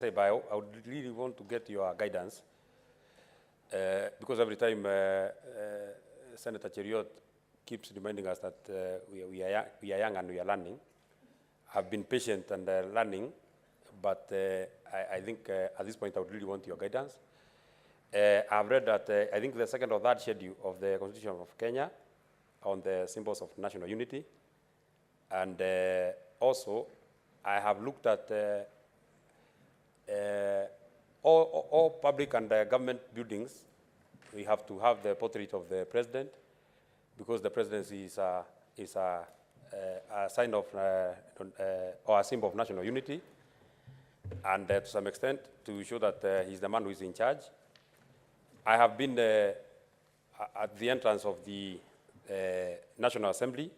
But I would really want to get your guidance because every time Senator Cheriot keeps reminding us that we are young and we are learning. I've been patient and learning, but I think at this point I would really want your guidance. I've read that I think the second or third schedule of the Constitution of Kenya on the symbols of national unity, and also I have looked at all public and government buildings. We have to have the portrait of the president because the presidency is a sign of or a symbol of national unity, and to some extent to show that he's the man who is in charge. I have been at the entrance of the National Assembly.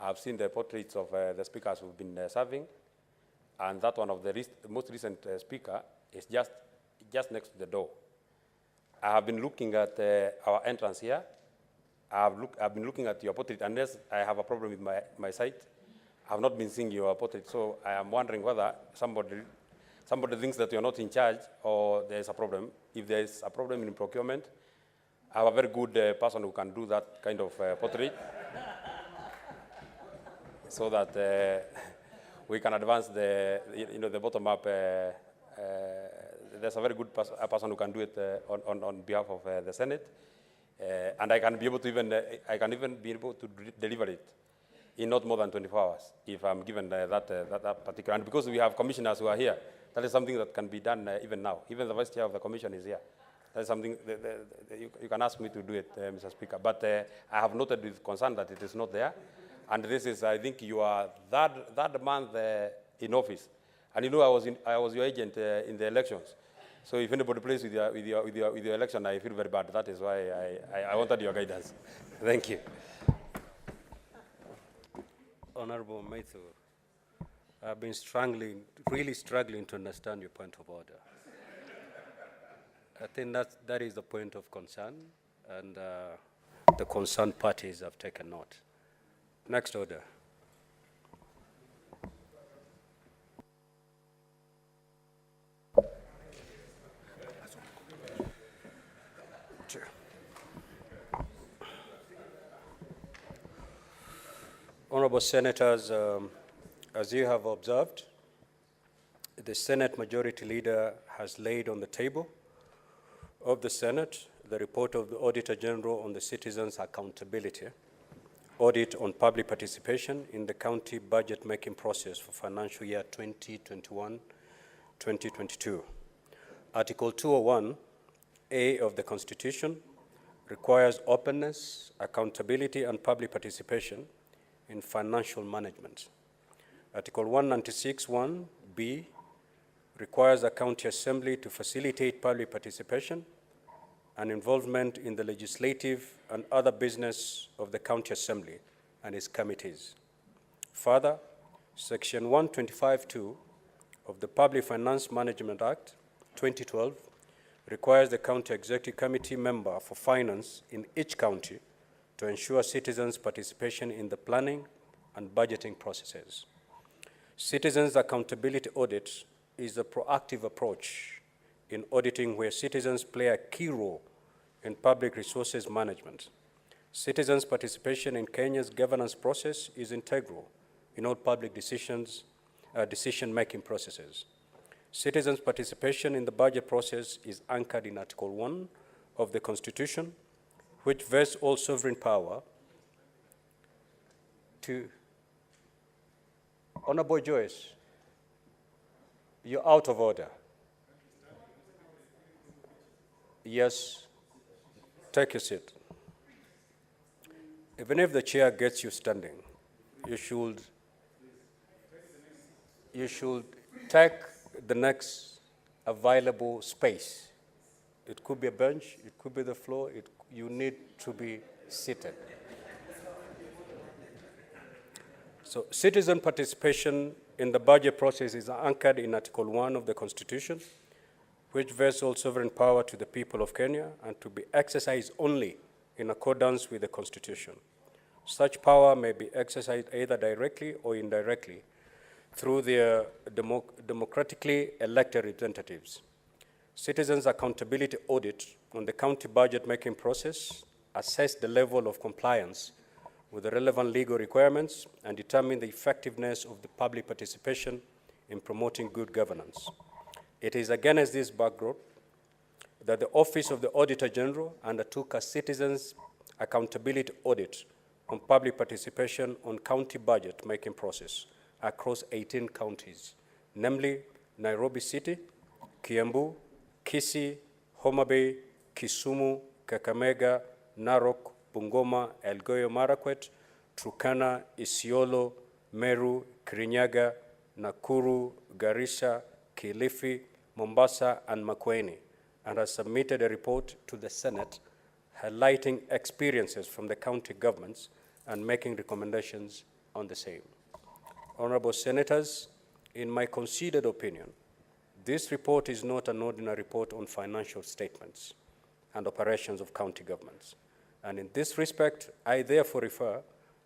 I have seen the portraits of the speakers who've been serving, and that one of the most recent speaker is just next to the door. I have been looking at our entrance here. I've been looking at your portrait, unless I have a problem with my sight. I have not been seeing your portrait, so I am wondering whether somebody thinks that you're not in charge or there is a problem. If there is a problem in procurement, I have a very good person who can do that kind of portrait so that we can advance the bottom-up. There's a very good person who can do it on behalf of the Senate, and I can be able to even be able to deliver it in not more than 24 hours if I'm given that particular. And because we have commissioners who are here, that is something that can be done even now. Even the vice chair of the commission is here. That is something you can ask me to do it, Mr. Speaker. But I have noted with concern that it is not there. And this is, I think, you are that month in office. And you know, I was your agent in the elections. So if anybody plays with your election, I feel very bad. That is why I wanted your guidance. Thank you. Honorable Maithu, I've been really struggling to understand your point of order. I think that is the point of concern, and the concerned parties have taken note. Next order. Honorable Senators, as you have observed, the Senate Majority Leader has laid on the table of the Senate the report of the Auditor General on the Citizens' Accountability Audit on Public Participation in the County Budget-Making Process for financial year 2021-2022. Article 201A of the Constitution requires openness, accountability, and public participation in financial management. Article 196(1)B requires the County Assembly to facilitate public participation and involvement in the legislative and other business of the County Assembly and its committees. Further, Section 125(2) of the Public Finance Management Act 2012 requires the County Executive Committee member for finance in each county to ensure citizens' participation in the planning and budgeting processes. Citizens' accountability audit is a proactive approach in auditing where citizens play a key role in public resources management. Citizens' participation in Kenya's governance process is integral in all public decision-making processes. Citizens' participation in the budget process is anchored in Article 1 of the Constitution, which vests all sovereign power to... Honorable Joyce, you're out of order. Yes, take your seat. Even if the chair gets you standing, you should take the next available space. It could be a bench, it could be the floor, you need to be seated. So citizen participation in the budget process is anchored in Article 1 of the Constitution, which vests all sovereign power to the people of Kenya and to be exercised only in accordance with the Constitution. Such power may be exercised either directly or indirectly through their democratically elected representatives. Citizens' accountability audit on the county budget making process assess the level of compliance with the relevant legal requirements and determine the effectiveness of the public participation in promoting good governance. It is against this backdrop that the Office of the Auditor General undertook a citizens' accountability audit on public participation on county budget making process across 18 counties, namely Nairobi City, Kiambu, Kisii, Homa Bay, Kisumu, Kakamega, Narok, Bungoma, Elgeyo Marakwet, Turkana, Isiolo, Meru, Kirinyaga, Nakuru, Garissa, Kilifi, Mombasa, and Makueni, and has submitted a report to the Senate highlighting experiences from the county governments and making recommendations on the same. Honorable Senators, in my considered opinion, this report is not an ordinary report on financial statements and operations of county governments. And in this respect, I therefore refer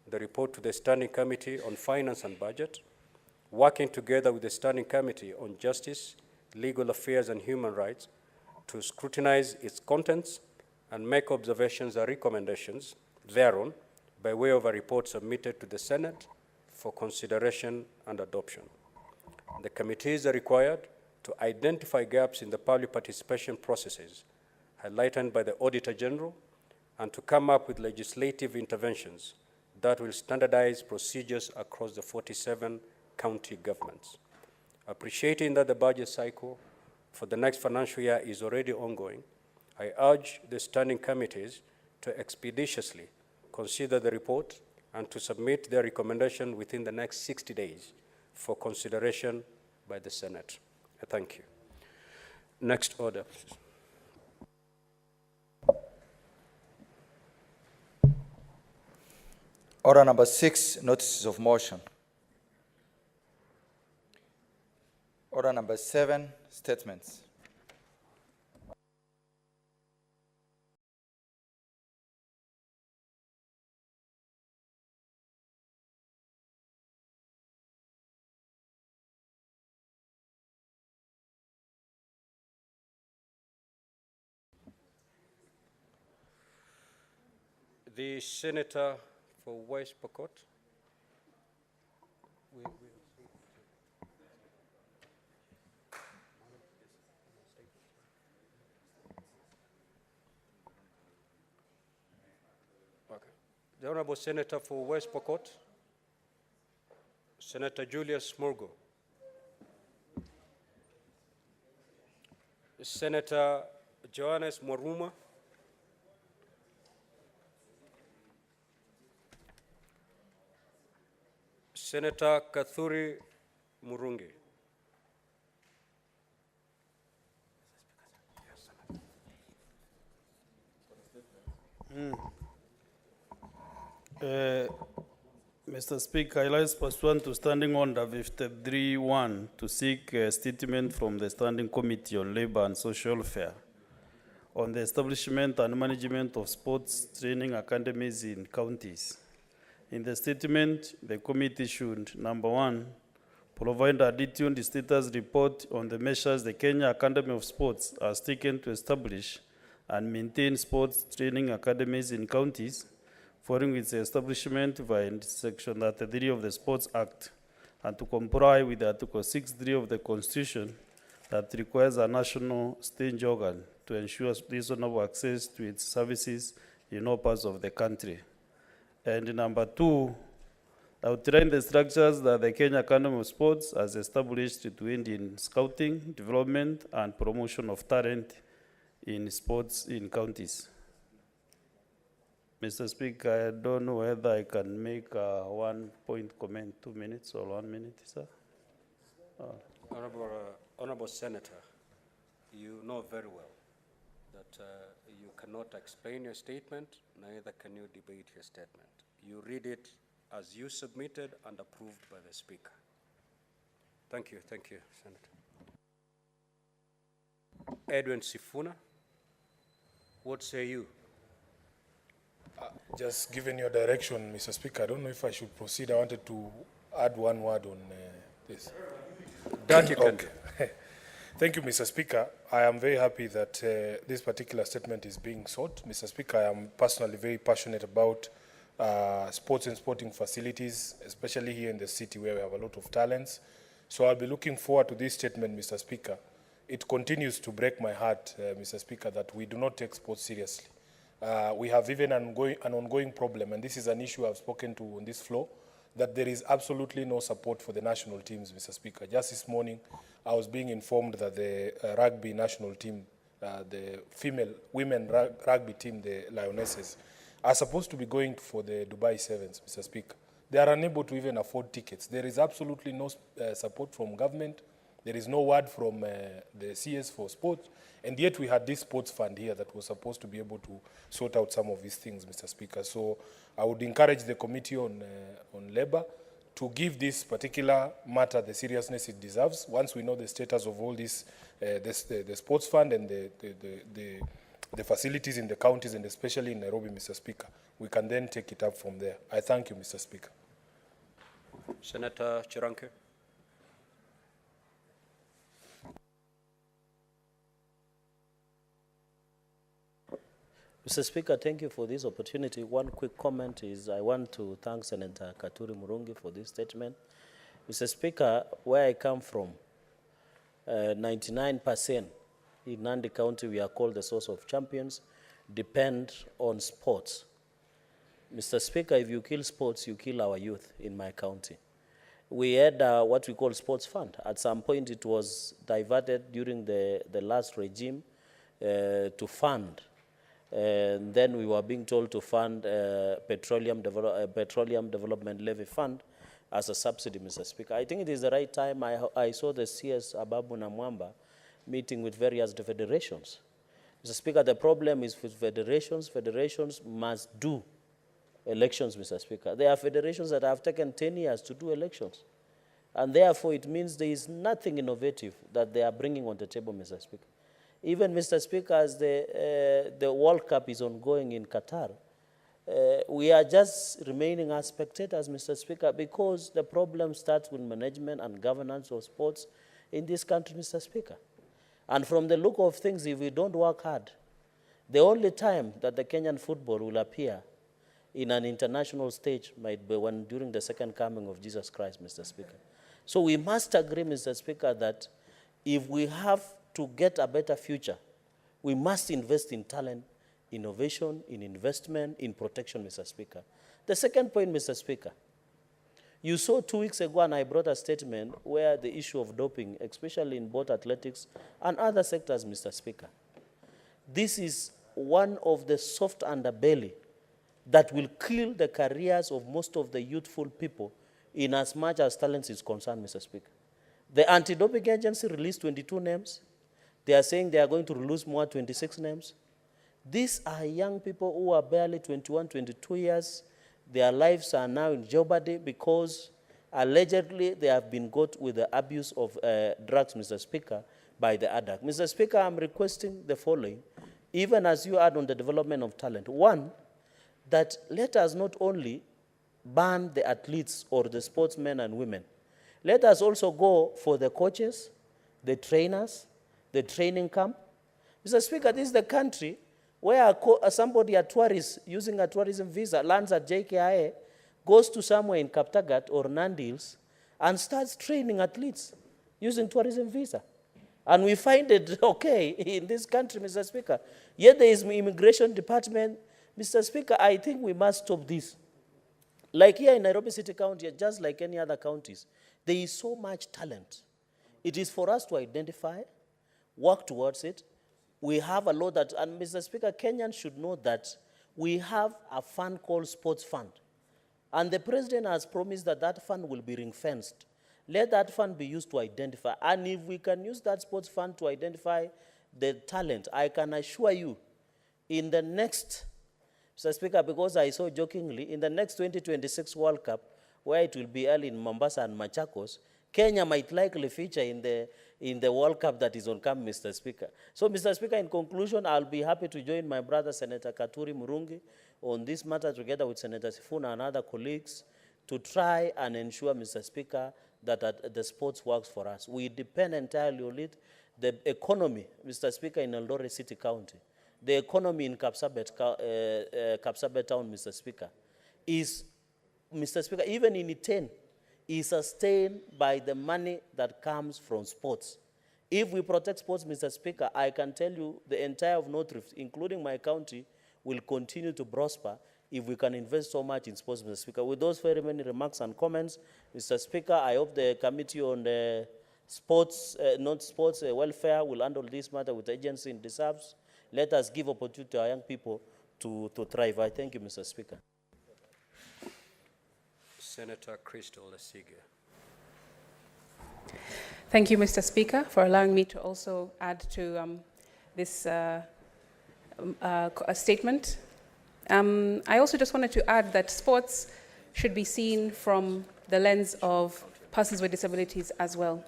the report to the Standing Committee on Finance and Budget, working together with the Standing Committee on Justice, Legal Affairs and Human Rights to scrutinize its contents and make observations or recommendations thereon by way of a report submitted to the Senate for consideration and adoption. The committees are required to identify gaps in the public participation processes highlighted by the Auditor General and to come up with legislative interventions that will standardize procedures across the 47 county governments. Appreciating that the budget cycle for the next financial year is already ongoing, I urge the standing committees to expeditiously consider the report and to submit their recommendation within the next 60 days for consideration by the Senate. I thank you. Next order. Order number 6, notices of motion. Order number 7, statements. The Senator for West Pokot. Okay. The Honorable Senator for West Pokot, Senator Julius Murgo. Senator Johannes Mwaruma. Senator Kathuri Murungi. Mr. Speaker, I rise pursuant to Standing Order 53-1 to seek a statement from the Standing Committee on Labor and Social Welfare on the establishment and management of sports training academies in counties. In the statement, the committee should, number 1, provide a detailed status report on the measures the Kenya Academy of Sports has taken to establish and maintain sports training academies in counties, following its establishment via Section 33 of the Sports Act, and to comply with Article 6.3 of the Constitution that requires a national stage organ to ensure reasonable access to its services in all parts of the country. And number 2, outline the structures that the Kenya Academy of Sports has established to aid in scouting, development, and promotion of talent in sports in counties. Mr. Speaker, I don't know whether I can make a one-point comment, 2 minutes or 1 minute, sir. Honorable Senator, you know very well that you cannot explain your statement, neither can you debate your statement. You read it as you submitted and approved by the Speaker. Thank you, Senator. Edwin Sifuna, what say you? Just given your direction, Mr. Speaker, I don't know if I should proceed. I wanted to add one word on This. That you can do. Okay. Thank you, Mr. Speaker. I am very happy that this particular statement is being sought. Mr. Speaker, I am personally very passionate about sports and sporting facilities, especially here in the city where we have a lot of talents. So I'll be looking forward to this statement, Mr. Speaker. It continues to break my heart, Mr. Speaker, that we do not take sports seriously. We have even an ongoing problem, and this is an issue I've spoken to on this floor, that there is absolutely no support for the national teams, Mr. Speaker. Just this morning, I was being informed that the rugby national team, the women rugby team, the Lionesses, are supposed to be going for the Dubai Sevens, Mr. Speaker. They are unable to even afford tickets. There is absolutely no support from government. There is no word from the CS for sports. And yet we had this sports fund here that was supposed to be able to sort out some of these things, Mr. Speaker. So I would encourage the Committee on Labor to give this particular matter the seriousness it deserves. Once we know the status of all this, the sports fund and the facilities in the counties and especially in Nairobi, Mr. Speaker, we can then take it up from there. I thank you, Mr. Speaker. Senator Chiranke. Mr. Speaker, thank you for this opportunity. One quick comment is I want to thank Senator Katuri Murungi for this statement. Mr. Speaker, where I come from, 99% in Nandi County, we are called the source of champions, depend on sports. Mr. Speaker, if you kill sports, you kill our youth in my county. We had what we call sports fund. At some point, it was diverted during the last regime to fund. And then we were being told to fund Petroleum Development Levy Fund as a subsidy, Mr. Speaker. I think it is the right time. I saw the CS Ababu Namwamba meeting with various federations. Mr. Speaker, the problem is with federations. Federations must do elections, Mr. Speaker. There are federations that have taken 10 years to do elections. And therefore, it means there is nothing innovative that they are bringing on the table, Mr. Speaker. Even, Mr. Speaker, as the World Cup is ongoing in Qatar, we are just remaining as spectators, Mr. Speaker, because the problem starts with management and governance of sports in this country, Mr. Speaker. And from the look of things, if we don't work hard, the only time that the Kenyan football will appear in an international stage might be when during the second coming of Jesus Christ, Mr. Speaker. So we must agree, Mr. Speaker, that if we have to get a better future, we must invest in talent, innovation, in investment, in protection, Mr. Speaker. The second point, Mr. Speaker, you saw 2 weeks ago, and I brought a statement where the issue of doping, especially in both athletics and other sectors, Mr. Speaker. This is one of the soft underbelly that will kill the careers of most of the youthful people in as much as talent is concerned, Mr. Speaker. The anti-doping agency released 22 names. They are saying they are going to release more 26 names. These are young people who are barely 21, 22 years. Their lives are now in jeopardy because allegedly they have been caught with the abuse of drugs, Mr. Speaker, by the ADAC. Mr. Speaker, I'm requesting the following, even as you add on the development of talent. One, that let us not only ban the athletes or the sportsmen and women. Let us also go for the coaches, the trainers, the training camp. Mr. Speaker, this is the country where somebody, a tourist, using a tourism visa, lands at JKIA, goes to somewhere in Kaptagat or Nandils, and starts training athletes using tourism visa. And we find it okay in this country, Mr. Speaker. Yet there is an immigration department. Mr. Speaker, I think we must stop this. Like here in Nairobi City County, just like any other counties, there is so much talent. It is for us to identify, work towards it. We have a law that, and Mr. Speaker, Kenyans should know that we have a fund called Sports Fund. And the president has promised that that fund will be ring-fenced. Let that fund be used to identify. And if we can use that sports fund to identify the talent, I can assure you, in the next, Mr. Speaker, because I saw jokingly, in the next 2026 World Cup, where it will be held in Mombasa and Machakos, Kenya might likely feature in the World Cup that is on come, Mr. Speaker. So, Mr. Speaker, in conclusion, I'll be happy to join my brother, Senator Katuri Murungi, on this matter together with Senator Sifuna and other colleagues to try and ensure, Mr. Speaker, that the sports works for us. We depend entirely on it. The economy, Mr. Speaker, in Eldoret City County, the economy in Kapsabet town, Mr. Speaker, is, Mr. Speaker, even in Iten, is sustained by the money that comes from sports. If we protect sports, Mr. Speaker, I can tell you the entire of North Rift, including my county, will continue to prosper if we can invest so much in sports, Mr. Speaker. With those very many remarks and comments, Mr. Speaker, I hope the Committee on the Sports, welfare will handle this matter with urgency it deserves. Let us give opportunity to our young people to thrive. I thank you, Mr. Speaker. Senator Crystal Lesiga. Thank you, Mr. Speaker, for allowing me to also add to this statement. I also just wanted to add that sports should be seen from the lens of persons with disabilities as well.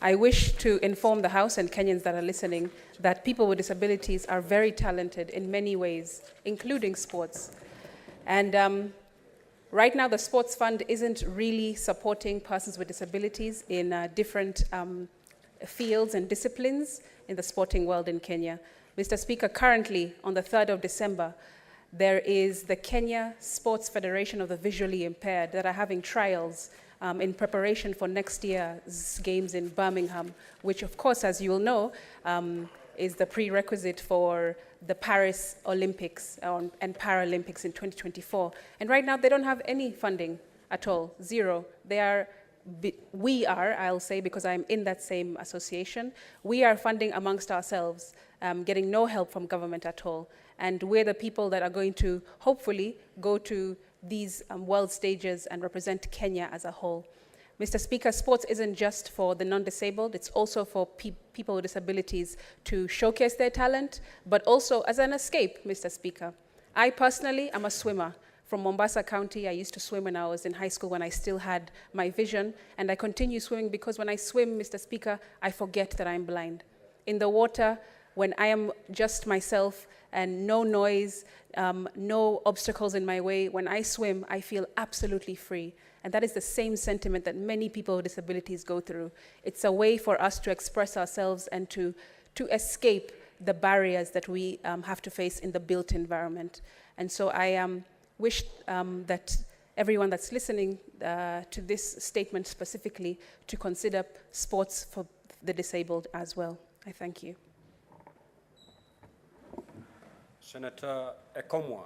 I wish to inform the House and Kenyans that are listening that people with disabilities are very talented in many ways, including sports. And right now, the Sports Fund isn't really supporting persons with disabilities in different fields and disciplines in the sporting world in Kenya. Mr. Speaker, currently, on the 3rd of December, there is the Kenya Sports Federation of the Visually Impaired that are having trials in preparation for next year's games in Birmingham, which, of course, as you will know, is the prerequisite for the Paris Olympics and Paralympics in 2024. And right now, they don't have any funding at all, zero. We are, I'll say, because I'm in that same association, we are funding amongst ourselves, getting no help from government at all. And we're the people that are going to, hopefully, go to these world stages and represent Kenya as a whole. Mr. Speaker, sports isn't just for the non-disabled, it's also for people with disabilities to showcase their talent, but also as an escape, Mr. Speaker. I personally am a swimmer. From Mombasa County, I used to swim when I was in high school when I still had my vision, and I continue swimming because when I swim, Mr. Speaker, I forget that I'm blind. In the water, when I am just myself and no noise, no obstacles in my way, when I swim, I feel absolutely free. And that is the same sentiment that many people with disabilities go through. It's a way for us to express ourselves and to escape the barriers that we have to face in the built environment. And so I wish that everyone that's listening to this statement specifically to consider sports for the disabled as well. I thank you. Senator Ekomwa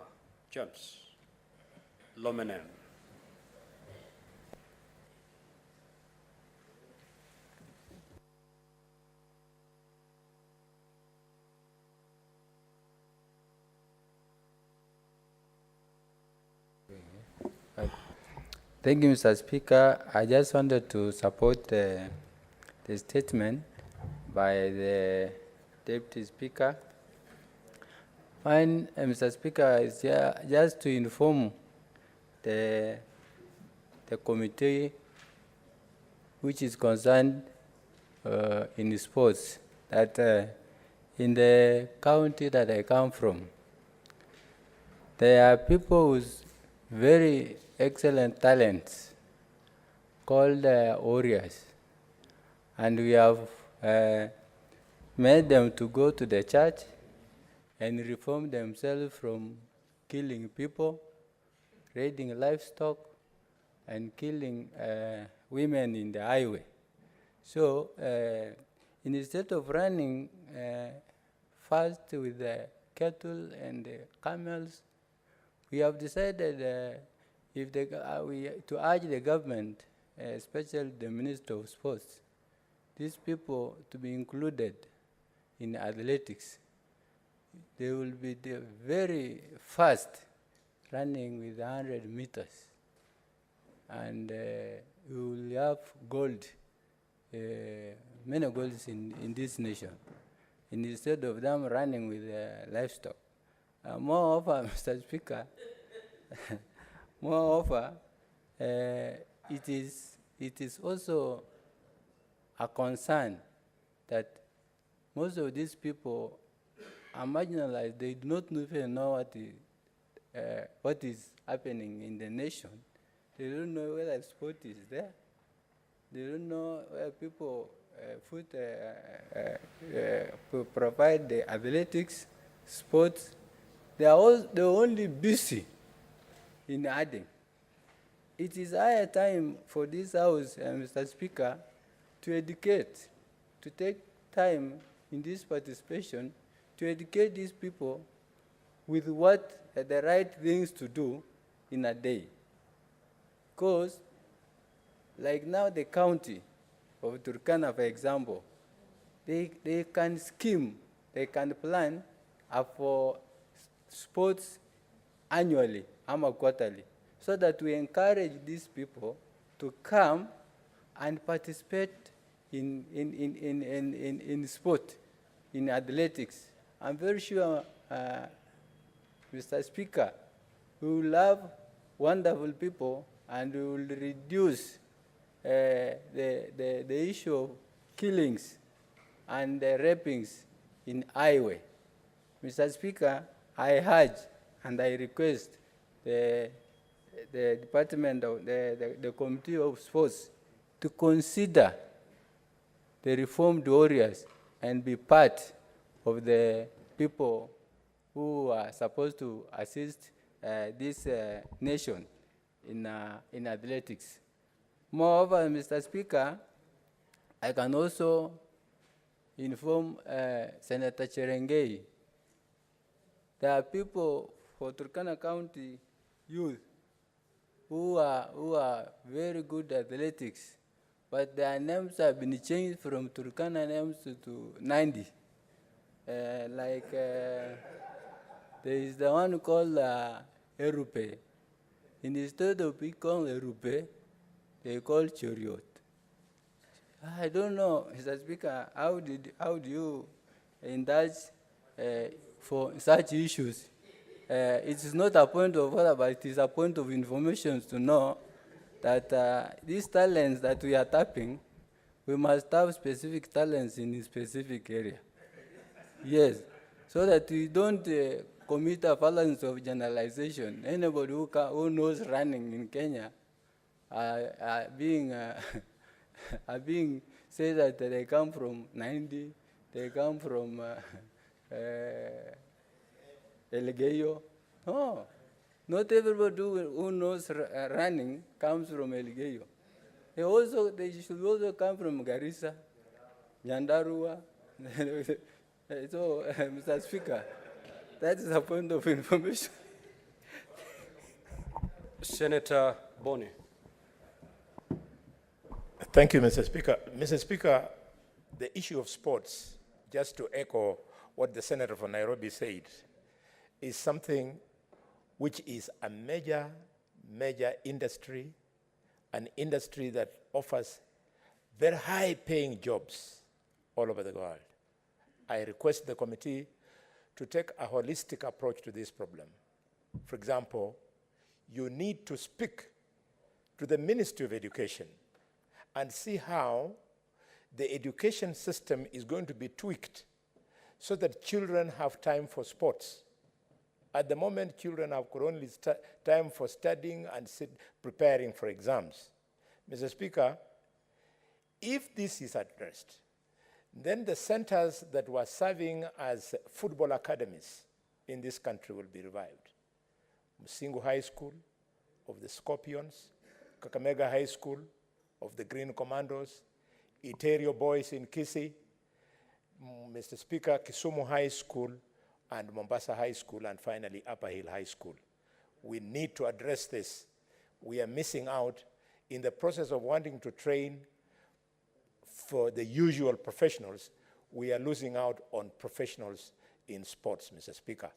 James Lomenen. Thank you, Mr. Speaker. I just wanted to support the statement by the Deputy Speaker. Fine, Mr. Speaker, is just to inform the committee which is concerned in sports that in the county that I come from, there are people with very excellent talents called warriors, and we have made them to go to the church and reform themselves from killing people, raiding livestock, and killing women in the highway. So instead of running fast with the cattle and the camels, we have decided to urge the government, especially the Minister of Sports, these people to be included in athletics. They will be very fast, running with 100 meters. And we will have gold, many golds in this nation, instead of them running with livestock. Moreover, Mr. Speaker, moreover, it is also a concern that most of these people are marginalized. They do not even know what is happening in the nation. They don't know whether sport is there. They don't know where people provide the athletics, sports. They're only busy in adding. It is higher time for this House, Mr. Speaker, to educate, to take time in this participation to educate these people with what are the right things to do in a day. Because, like now the county of Turkana, for example, they can scheme, they can plan for sports annually, or quarterly, so that we encourage these people to come and participate in sport, in athletics. I'm very sure, Mr. Speaker, we will have wonderful people and we will reduce the issue of killings and rapings in highway. Mr. Speaker, I urge and I request the department of the Committee of Sports to consider the reformed warriors and be part of the people who are supposed to assist this nation in athletics. Moreover, Mr. Speaker, I can also inform Senator Cherengei. There are people for Turkana County youth who are very good at athletics, but their names have been changed from Turkana names to Nandi. There is the one called Erupe. Instead of being called Erupe, they call Choriot. I don't know, Mr. Speaker, how do you indulge for such issues? It is not a point of order, but it is a point of information to know that these talents that we are tapping, we must have specific talents in a specific area. Yes, so that we don't commit a fallacy of generalization. Anybody who knows running in Kenya are being said that they come from Nandi, they come from Elgeyo. No, not everybody who knows running comes from Elgeyo. They should also come from Garissa, Nyandarua. So, Mr. Speaker, that is a point of information. Senator Boni. Thank you, Mr. Speaker. Mr. Speaker, the issue of sports, just to echo what the Senator from Nairobi said, is something which is a major industry, an industry that offers very high-paying jobs all over the world. I request the committee to take a holistic approach to this problem. For example, you need to speak to the Ministry of Education and see how the education system is going to be tweaked so that children have time for sports. At the moment, children have only time for studying and preparing for exams. Mr. Speaker, if this is addressed, then the centers that were serving as football academies in this country will be revived. Musingu High School of the Scorpions, Kakamega High School of the Green Commandos, Iterio Boys in Kisii, Mr. Speaker, Kisumu High School, and Mombasa High School, and finally Upper Hill High School. We need to address this. We are missing out in the process of wanting to train for the usual professionals. We are losing out on professionals in sports, Mr. Speaker.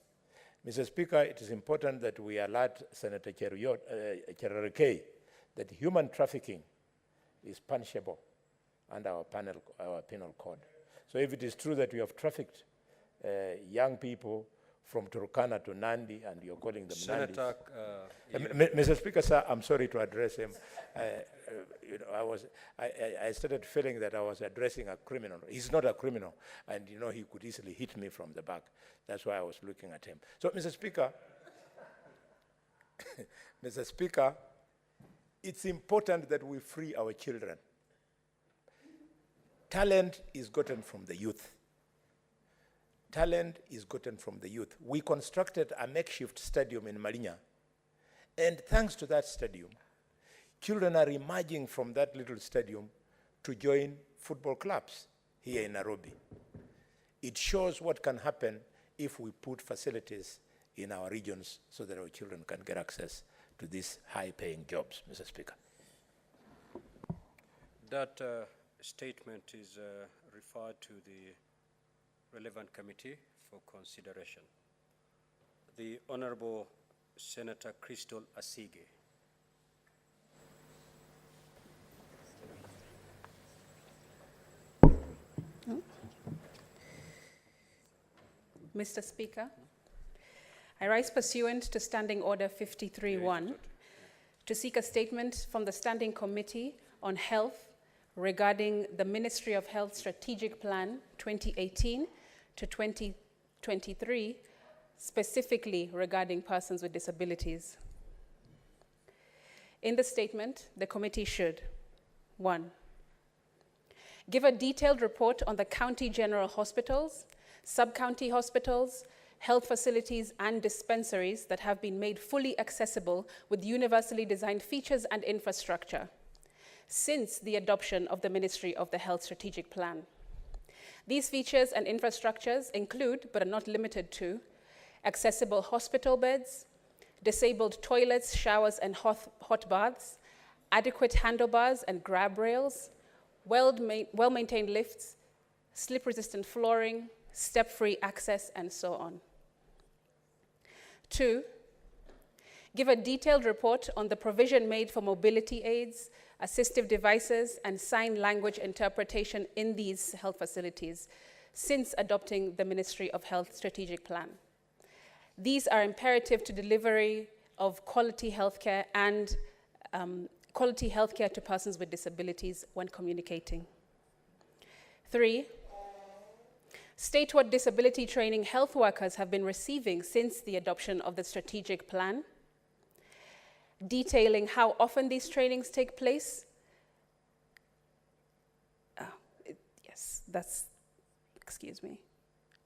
Mr. Speaker, it is important that we alert Senator Cherengei that human trafficking is punishable under our penal code. So if it is true that we have trafficked young people from Turkana to Nandi, and you're calling them Senator, Mr. Speaker, sir, I'm sorry to address him. I started feeling that I was addressing a criminal. He's not a criminal, and he could easily hit me from the back. That's why I was looking at him. So, Mr. Speaker, Mr. Speaker, it's important that we free our children. Talent is gotten from the youth. Talent is gotten from the youth. We constructed a makeshift stadium in Marinya, and thanks to that stadium, children are emerging from that little stadium to join football clubs here in Nairobi. It shows what can happen if we put facilities in our regions so that our children can get access to these high-paying jobs, Mr. Speaker. That statement is referred to the relevant committee for consideration. The Honorable Senator Crystal Asige. Mr. Speaker, I rise pursuant to Standing Order 53-1 to seek a statement from the Standing Committee on Health regarding the Ministry of Health Strategic Plan 2018 to 2023, specifically regarding persons with disabilities. In the statement, the committee should, 1, give a detailed report on the county general hospitals, sub-county hospitals, health facilities, and dispensaries that have been made fully accessible with universally designed features and infrastructure since the adoption of the Ministry of the Health Strategic Plan. These features and infrastructures include, but are not limited to, accessible hospital beds, disabled toilets, showers, and hot baths, adequate handlebars and grab rails, well-maintained lifts, slip-resistant flooring, step-free access, and so on. 2, give a detailed report on the provision made for mobility aids, assistive devices, and sign language interpretation in these health facilities since adopting the Ministry of Health Strategic Plan. These are imperative to delivery of quality healthcare and quality healthcare to persons with disabilities when communicating. 3, state what disability training health workers have been receiving since the adoption of the strategic plan, detailing how often these trainings take place. Excuse me.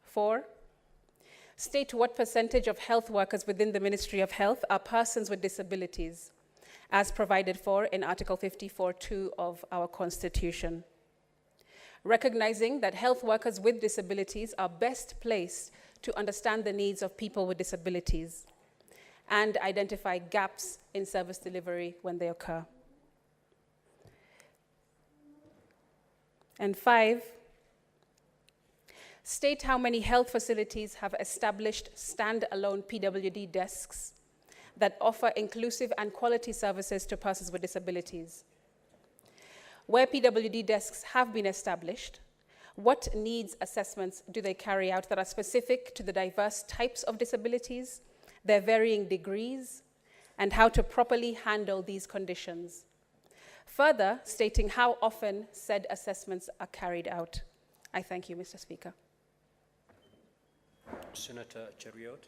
4, state what percentage of health workers within the Ministry of Health are persons with disabilities, as provided for in Article 54(2) of our Constitution. Recognizing that health workers with disabilities are best placed to understand the needs of people with disabilities and identify gaps in service delivery when they occur. And 5, state how many health facilities have established stand-alone PWD desks that offer inclusive and quality services to persons with disabilities. Where PWD desks have been established, what needs assessments do they carry out that are specific to the diverse types of disabilities, their varying degrees, and how to properly handle these conditions? Further, stating how often said assessments are carried out. I thank you, Mr. Speaker. Senator Cheriot.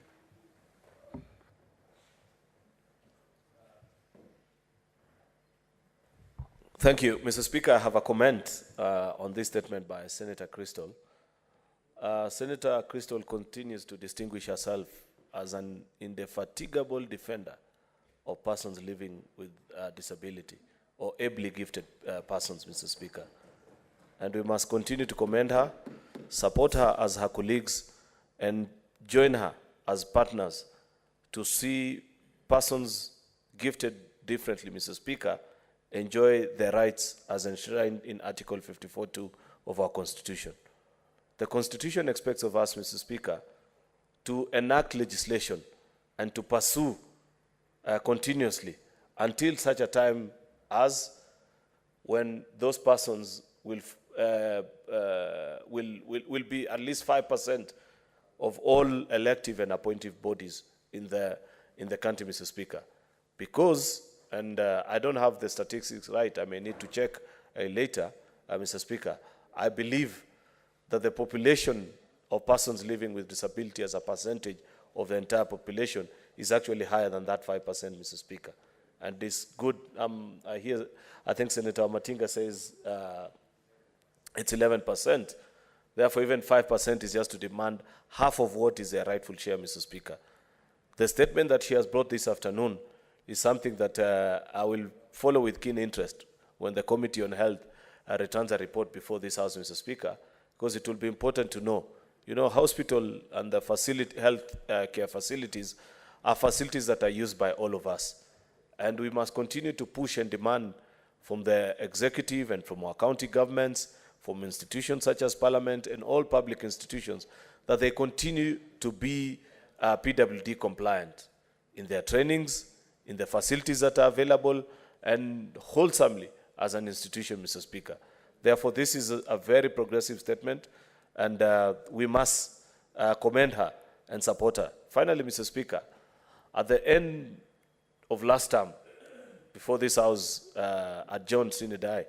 Thank you, Mr. Speaker. I have a comment on this statement by Senator Crystal. Senator Crystal continues to distinguish herself as an indefatigable defender of persons living with disability or ably gifted persons, Mr. Speaker. And we must continue to commend her, support her as her colleagues, and join her as partners to see persons gifted differently, Mr. Speaker, enjoy their rights as enshrined in Article 54(2) of our Constitution. The Constitution expects of us, Mr. Speaker, to enact legislation and to pursue continuously until such a time as when those persons will be at least 5% of all elective and appointive bodies in the country, Mr. Speaker. Because, and I don't have the statistics right, I may need to check later, Mr. Speaker, I believe that the population of persons living with disability as a percentage of the entire population is actually higher than that 5%, Mr. Speaker. And it's good, I think Senator Matinga says it's 11%. Therefore, even 5% is just to demand half of what is their rightful share, Mr. Speaker. The statement that she has brought this afternoon is something that I will follow with keen interest when the Committee on Health returns a report before this House, Mr. Speaker, because it will be important to know. You know, hospital and the health care facilities are facilities that are used by all of us. And we must continue to push and demand from the executive and from our county governments, from institutions such as Parliament and all public institutions, that they continue to be PWD compliant in their trainings, in the facilities that are available, and wholesomely as an institution, Mr. Speaker. Therefore, this is a very progressive statement, and we must commend her and support her. Finally, Mr. Speaker, at the end of last term, before this House adjourned sine die,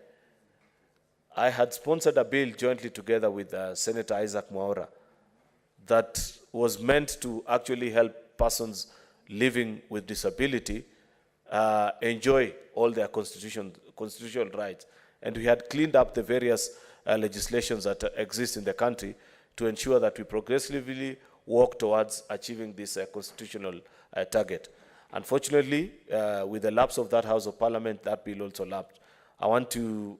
I had sponsored a bill jointly together with Senator Isaac Mwaura that was meant to actually help persons living with disability enjoy all their constitutional rights. And we had cleaned up the various legislations that exist in the country to ensure that we progressively work towards achieving this constitutional target. Unfortunately, with the lapse of that House of Parliament, that bill also lapsed. I want to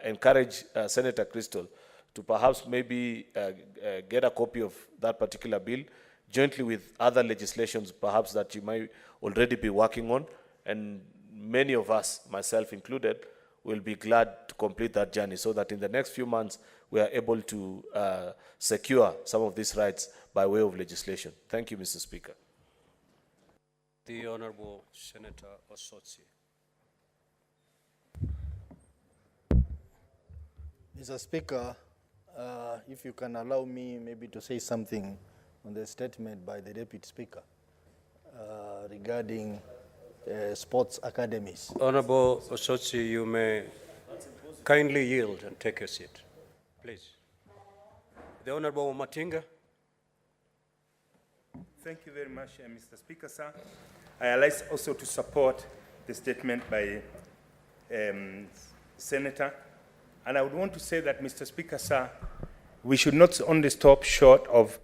encourage Senator Crystal to perhaps maybe get a copy of that particular bill, jointly with other legislations perhaps that you might already be working on, and many of us, myself included, will be glad to complete that journey so that in the next few months we are able to secure some of these rights by way of legislation. Thank you, Mr. Speaker. The Honorable Senator Osotsi. Mr. Speaker, if you can allow me maybe to say something on the statement by the Deputy Speaker regarding sports academies. Honorable Osotsi, you may kindly yield and take a seat, please. The Honorable Matinga. Thank you very much, Mr. Speaker, sir. I like also to support the statement by Senator. And I would want to say that, Mr. Speaker, sir, we should not only stop short of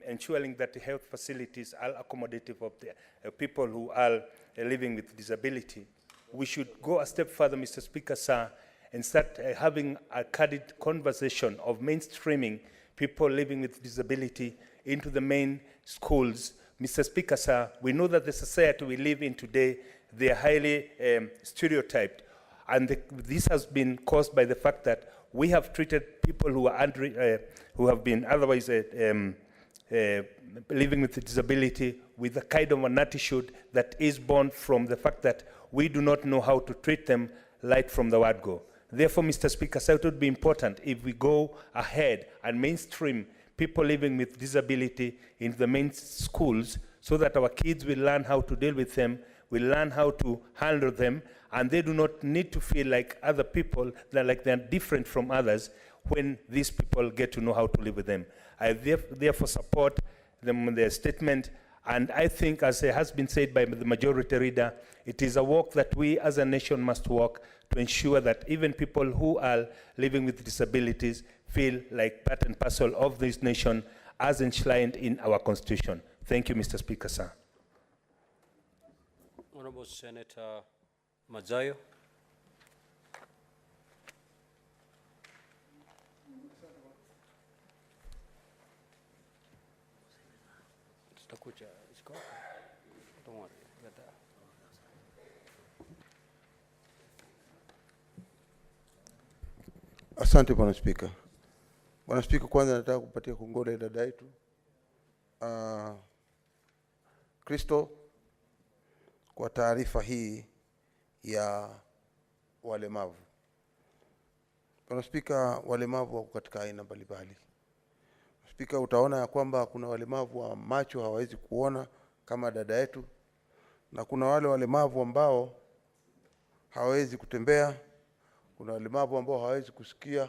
ensuring that the health facilities are accommodative of the people who are living with disability. We should go a step further, Mr. Speaker, sir, and start having a candid conversation of mainstreaming people living with disability into the main schools. Mr. Speaker, sir, we know that the society we live in today, they are highly stereotyped. And this has been caused by the fact that we have treated people who are who have been otherwise living with a disability with a kind of an attitude that is born from the fact that we do not know how to treat them right from the word go. Therefore, Mr. Speaker, so it would be important if we go ahead and mainstream people living with disability in the main schools so that our kids will learn how to deal with them, will learn how to handle them, and they do not need to feel like other people, like they're different from others when these people get to know how to live with them. I therefore support the statement, and I think, as has been said by the majority leader, it is a work that we as a nation must work to ensure that even people who are living with disabilities feel like part and parcel of this nation as enshrined in our Constitution. Thank you, Mr. Speaker, sir. Honorable Senator Mazayo. Don't worry. Asante Bwana Spika. Bwana Spika, kwanza nataka kupatia kongole dada yetu Kristo kwa taarifa hii ya walemavu. Bwana Spika, walemavu wako katika aina mbalimbali. Spika, utaona ya kwamba kuna walemavu wa macho hawawezi kuona kama dada yetu, na kuna wale walemavu ambao hawawezi kutembea, kuna walemavu ambao hawawezi kusikia,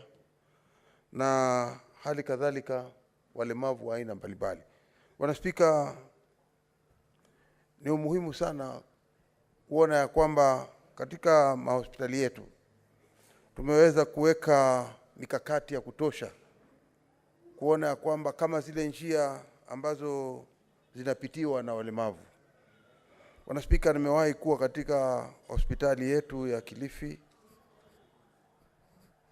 na hali kadhalika walemavu wa aina mbalimbali. Bwana Spika, ni muhimu sana kuona ya kwamba katika mahospitali yetu tumeweza kuweka mikakati ya kutosha kuona ya kwamba kama zile njia ambazo zinapitiwa na walemavu. Bwana Spika, nimewahi kuwa katika hospitali yetu ya Kilifi.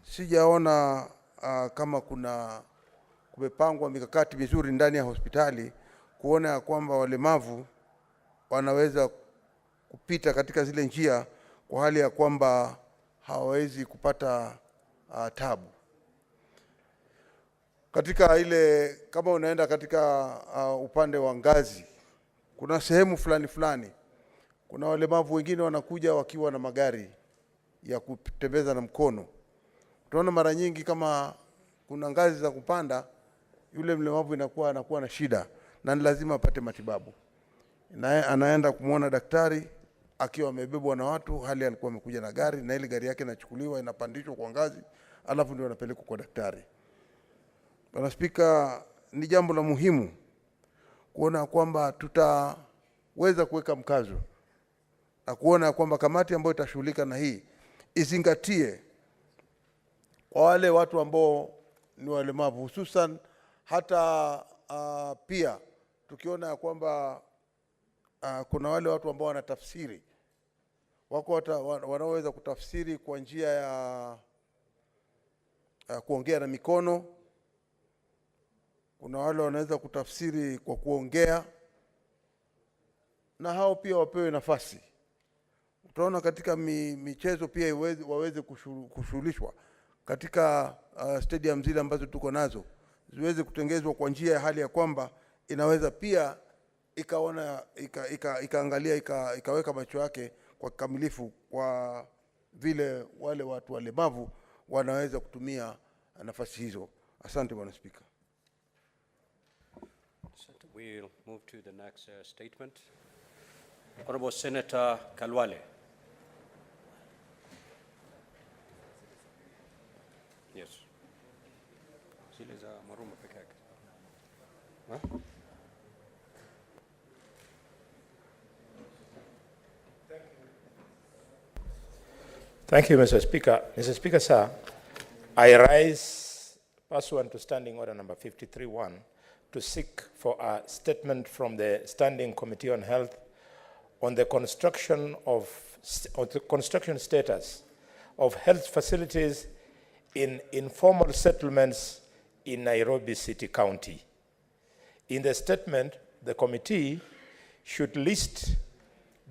Sijaona kama kumepangwa mikakati mizuri ndani ya hospitali kuona ya kwamba walemavu wanaweza kupita katika zile njia kwa hali ya kwamba hawawezi kupata tabu. Katika ile, kama unaenda katika upande wa ngazi, kuna sehemu fulani kuna walemavu wengine wanakuja wakiwa na magari ya kutembeza na mkono. Tunaona mara nyingi kama kuna ngazi za kupanda, yule mlemavu anakuwa na shida na ni lazima apate matibabu. Anaenda kumuona daktari akiwa amebebwa na watu, hali alikuwa amekuja na gari, na ile gari yake inachukuliwa inapandishwa kwa ngazi, alafu ndio anapelekwa kwa daktari. Bwana Spika, ni jambo la muhimu kuona kwamba tutaweza kuweka mkazo na kuona kwamba kamati ambayo itashughulika na hii izingatie kwa wale watu ambao ni walemavu, hususan hata pia tukiona ya kwamba kuna wale watu ambao wanatafsiri, wako wanaoweza kutafsiri kwa njia ya kuongea na mikono. Kuna wale wanaweza kutafsiri kwa kuongea, na hao pia wapewe nafasi. Utaona katika michezo pia waweze kushughulishwa katika stadium zile ambazo tuko nazo, ziweze kutengezwa kwa njia ya hali ya kwamba inaweza pia ikaona ikaangalia ikaweka macho yake kwa kamilifu kwa vile wale watu walemavu wanaweza kutumia nafasi hizo. Asante Bwana Spika. We'll move to the next statement. Honorable Senator Kalwale. Yes. Zile za Maruma peke yake. Thank you, Mr. Speaker. Mr. Speaker, sir, I rise pursuant to Standing Order number 53-1 to seek for a statement from the Standing Committee on Health on the construction status of health facilities in informal settlements in Nairobi City County. In the statement, the committee should list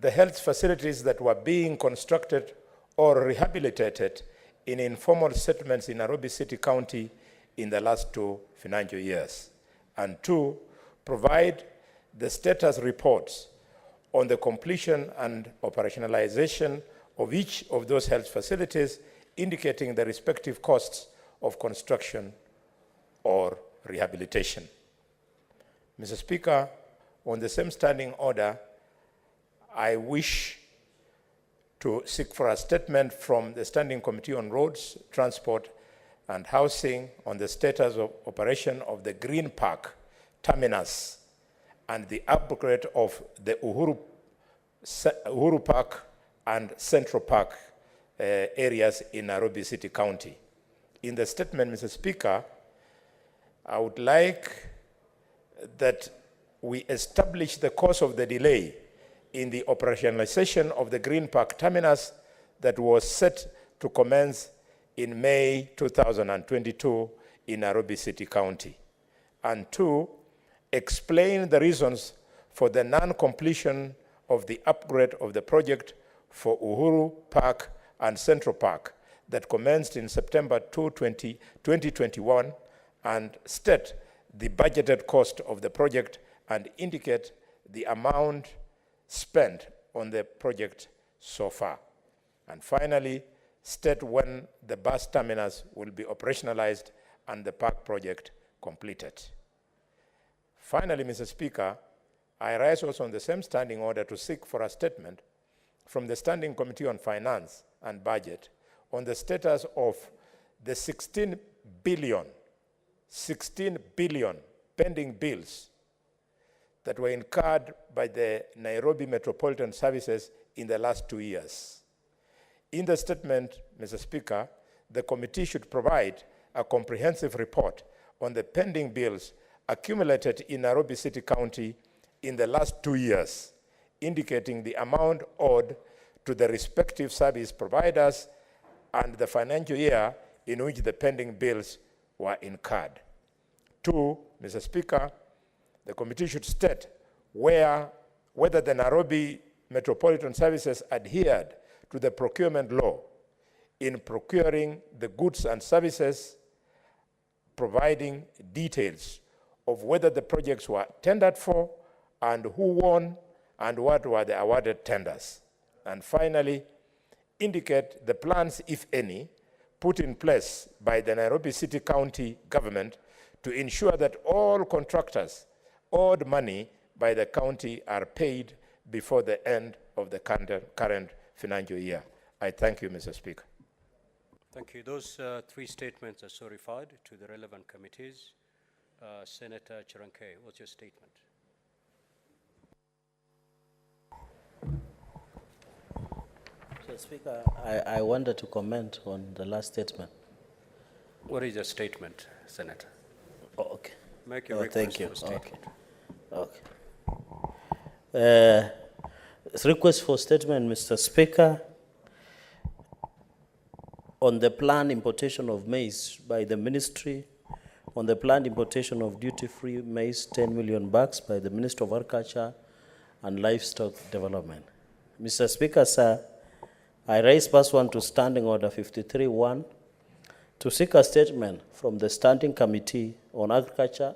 the health facilities that were being constructed or rehabilitated in informal settlements in Nairobi City County in the last 2 financial years. And 2, provide the status reports on the completion and operationalization of each of those health facilities, indicating the respective costs of construction or rehabilitation. Mr. Speaker, on the same standing order, I wish to seek for a statement from the Standing Committee on Roads, Transport and Housing on the status of operation of the Green Park terminus and the upgrade of the Uhuru Park and Central Park areas in Nairobi City County. In the statement, Mr. Speaker, I would like that we establish the cause of the delay in the operationalization of the Green Park terminus that was set to commence in May 2022 in Nairobi City County. And 2, explain the reasons for the non-completion of the upgrade of the project for Uhuru Park and Central Park that commenced in September 2021, and state the budgeted cost of the project and indicate the amount spent on the project so far. And finally, state when the bus terminus will be operationalized and the park project completed. Finally, Mr. Speaker, I rise also on the same standing order to seek for a statement from the Standing Committee on Finance and Budget on the status of the 16 billion pending bills that were incurred by the Nairobi Metropolitan Services in the last 2 years. In the statement, Mr. Speaker, the committee should provide a comprehensive report on the pending bills accumulated in Nairobi City County in the last 2 years, indicating the amount owed to the respective service providers and the financial year in which the pending bills were incurred. 2, Mr. Speaker, the committee should state whether the Nairobi Metropolitan Services adhered to the procurement law in procuring the goods and services, providing details of whether the projects were tendered for and who won and what were the awarded tenders. And finally, indicate the plans, if any, put in place by the Nairobi City County government to ensure that all contractors owed money by the county are paid before the end of the current financial year. I thank you, Mr. Speaker. Thank you. Those 3 statements are so referred to the relevant committees. Senator Chiranke, what's your statement? Mr. Speaker, I wanted to comment on the last statement. What is your statement, Senator? Oh, okay. Make your request thank you. for statement. Okay. Request for statement, Mr. Speaker, on the planned importation of maize by the ministry, on the planned importation of duty-free maize, 10 million bucks by the Minister of Agriculture and Livestock Development. Mr. Speaker, sir, I raise pursuant to Standing Order 53-1 to seek a statement from the Standing Committee on Agriculture,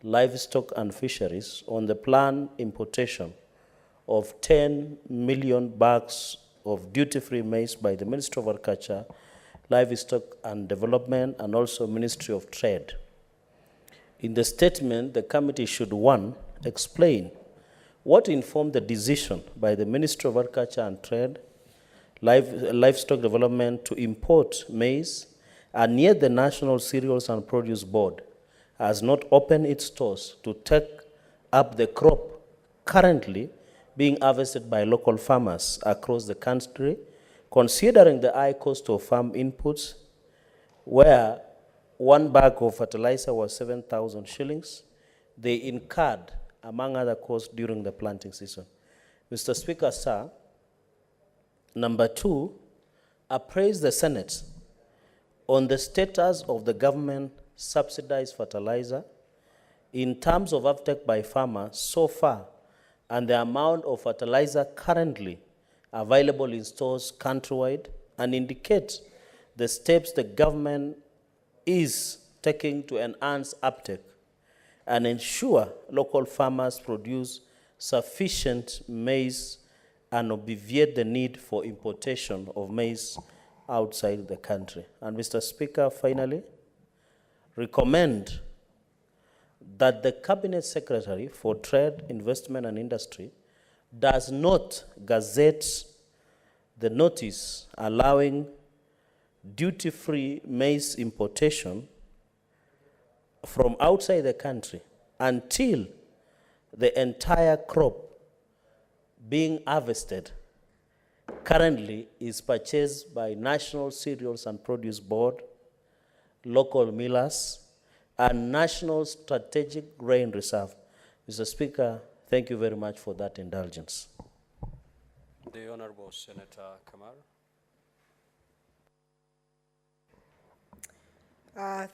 Livestock and Fisheries on the planned importation of 10 million bags of duty-free maize by the Ministry of Agriculture, Livestock and Development, and also Ministry of Trade. In the statement, the committee should, 1, explain what informed the decision by the Ministry of Agriculture and Trade, Livestock Development to import maize, and yet the National Cereals and Produce Board has not opened its stores to take up the crop currently being harvested by local farmers across the country, considering the high cost of farm inputs, where 1 bag of fertilizer was 7,000 shillings, they incurred, among other costs, during the planting season. Mr. Speaker, sir, number 2, appraise the Senate on the status of the government subsidized fertilizer in terms of uptake by farmers so far and the amount of fertilizer currently available in stores countrywide, and indicate the steps the government is taking to enhance uptake and ensure local farmers produce sufficient maize and obviate the need for importation of maize outside the country. And Mr. Speaker, finally, recommend that the Cabinet Secretary for Trade, Investment and Industry does not gazette the notice allowing duty-free maize importation from outside the country until the entire crop being harvested currently is purchased by National Cereals and Produce Board, local millers, and National Strategic Grain Reserve. Mr. Speaker, thank you very much for that indulgence. The Honorable Senator Kamar.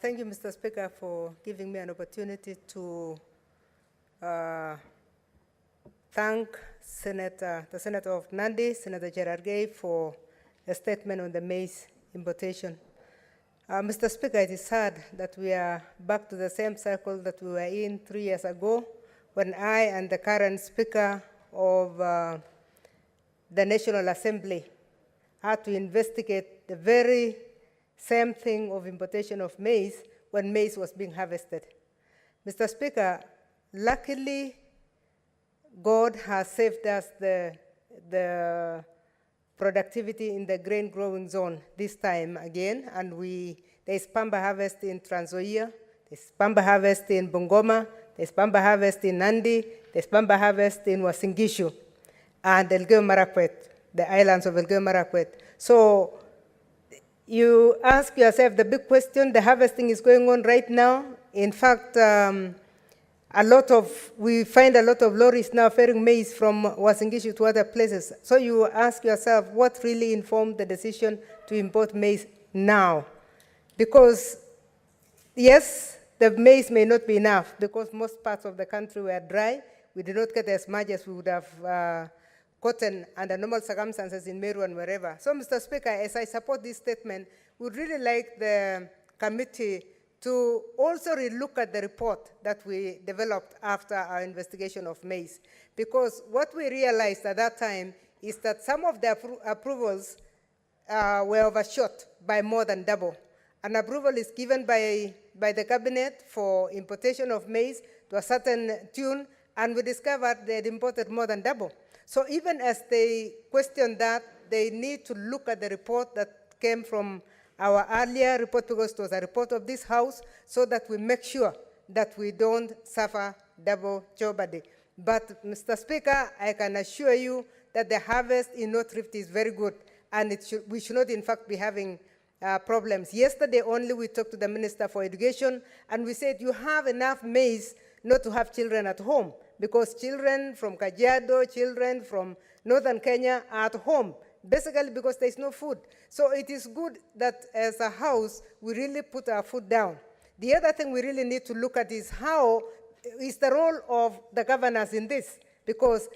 Thank you, Mr. Speaker, for giving me an opportunity to thank the Senator of Nandi, Senator Gerard Gay, for a statement on the maize importation. Mr. Speaker, it is sad that we are back to the same cycle that we were in 3 years ago when I and the current Speaker of the National Assembly had to investigate the very same thing of importation of maize when maize was being harvested. Mr. Speaker, luckily, God has saved us the productivity in the grain growing zone this time again, and there's pamba harvest in Trans Nzoia, there's pamba harvest in Bungoma, there's pamba harvest in Nandi, there's pamba harvest in Uasin Gishu, and Elgeyo Marakwet, the islands of Elgeyo Marakwet. So you ask yourself the big question. The harvesting is going on right now. In fact, we find a lot of lorries now ferrying maize from Uasin to other places. So you ask yourself, what really informed the decision to import maize now? Because, yes, the maize may not be enough because most parts of the country were dry. We did not get as much as we would have gotten under normal circumstances in Meru and wherever. So, Mr. Speaker, as I support this statement, we would really like the committee to also relook at the report that we developed after our investigation of maize. Because what we realized at that time is that some of the approvals were overshot by more than double. An approval is given by the cabinet for importation of maize to a certain tune, and we discovered they had imported more than double. So even as they question that, they need to look at the report that came from our earlier report, because it was a report of this House, so that we make sure that we don't suffer double jeopardy. But, Mr. Speaker, I can assure you that the harvest in North Rift is very good, and we should not, in fact, be having problems. Yesterday only, we talked to the Minister for Education, and we said, you have enough maize not to have children at home, because children from Kajiado, children from northern Kenya are at home, basically because there's no food. So it is good that as a House, we really put our foot down. The other thing we really need to look at is how is the role of the governors in this, because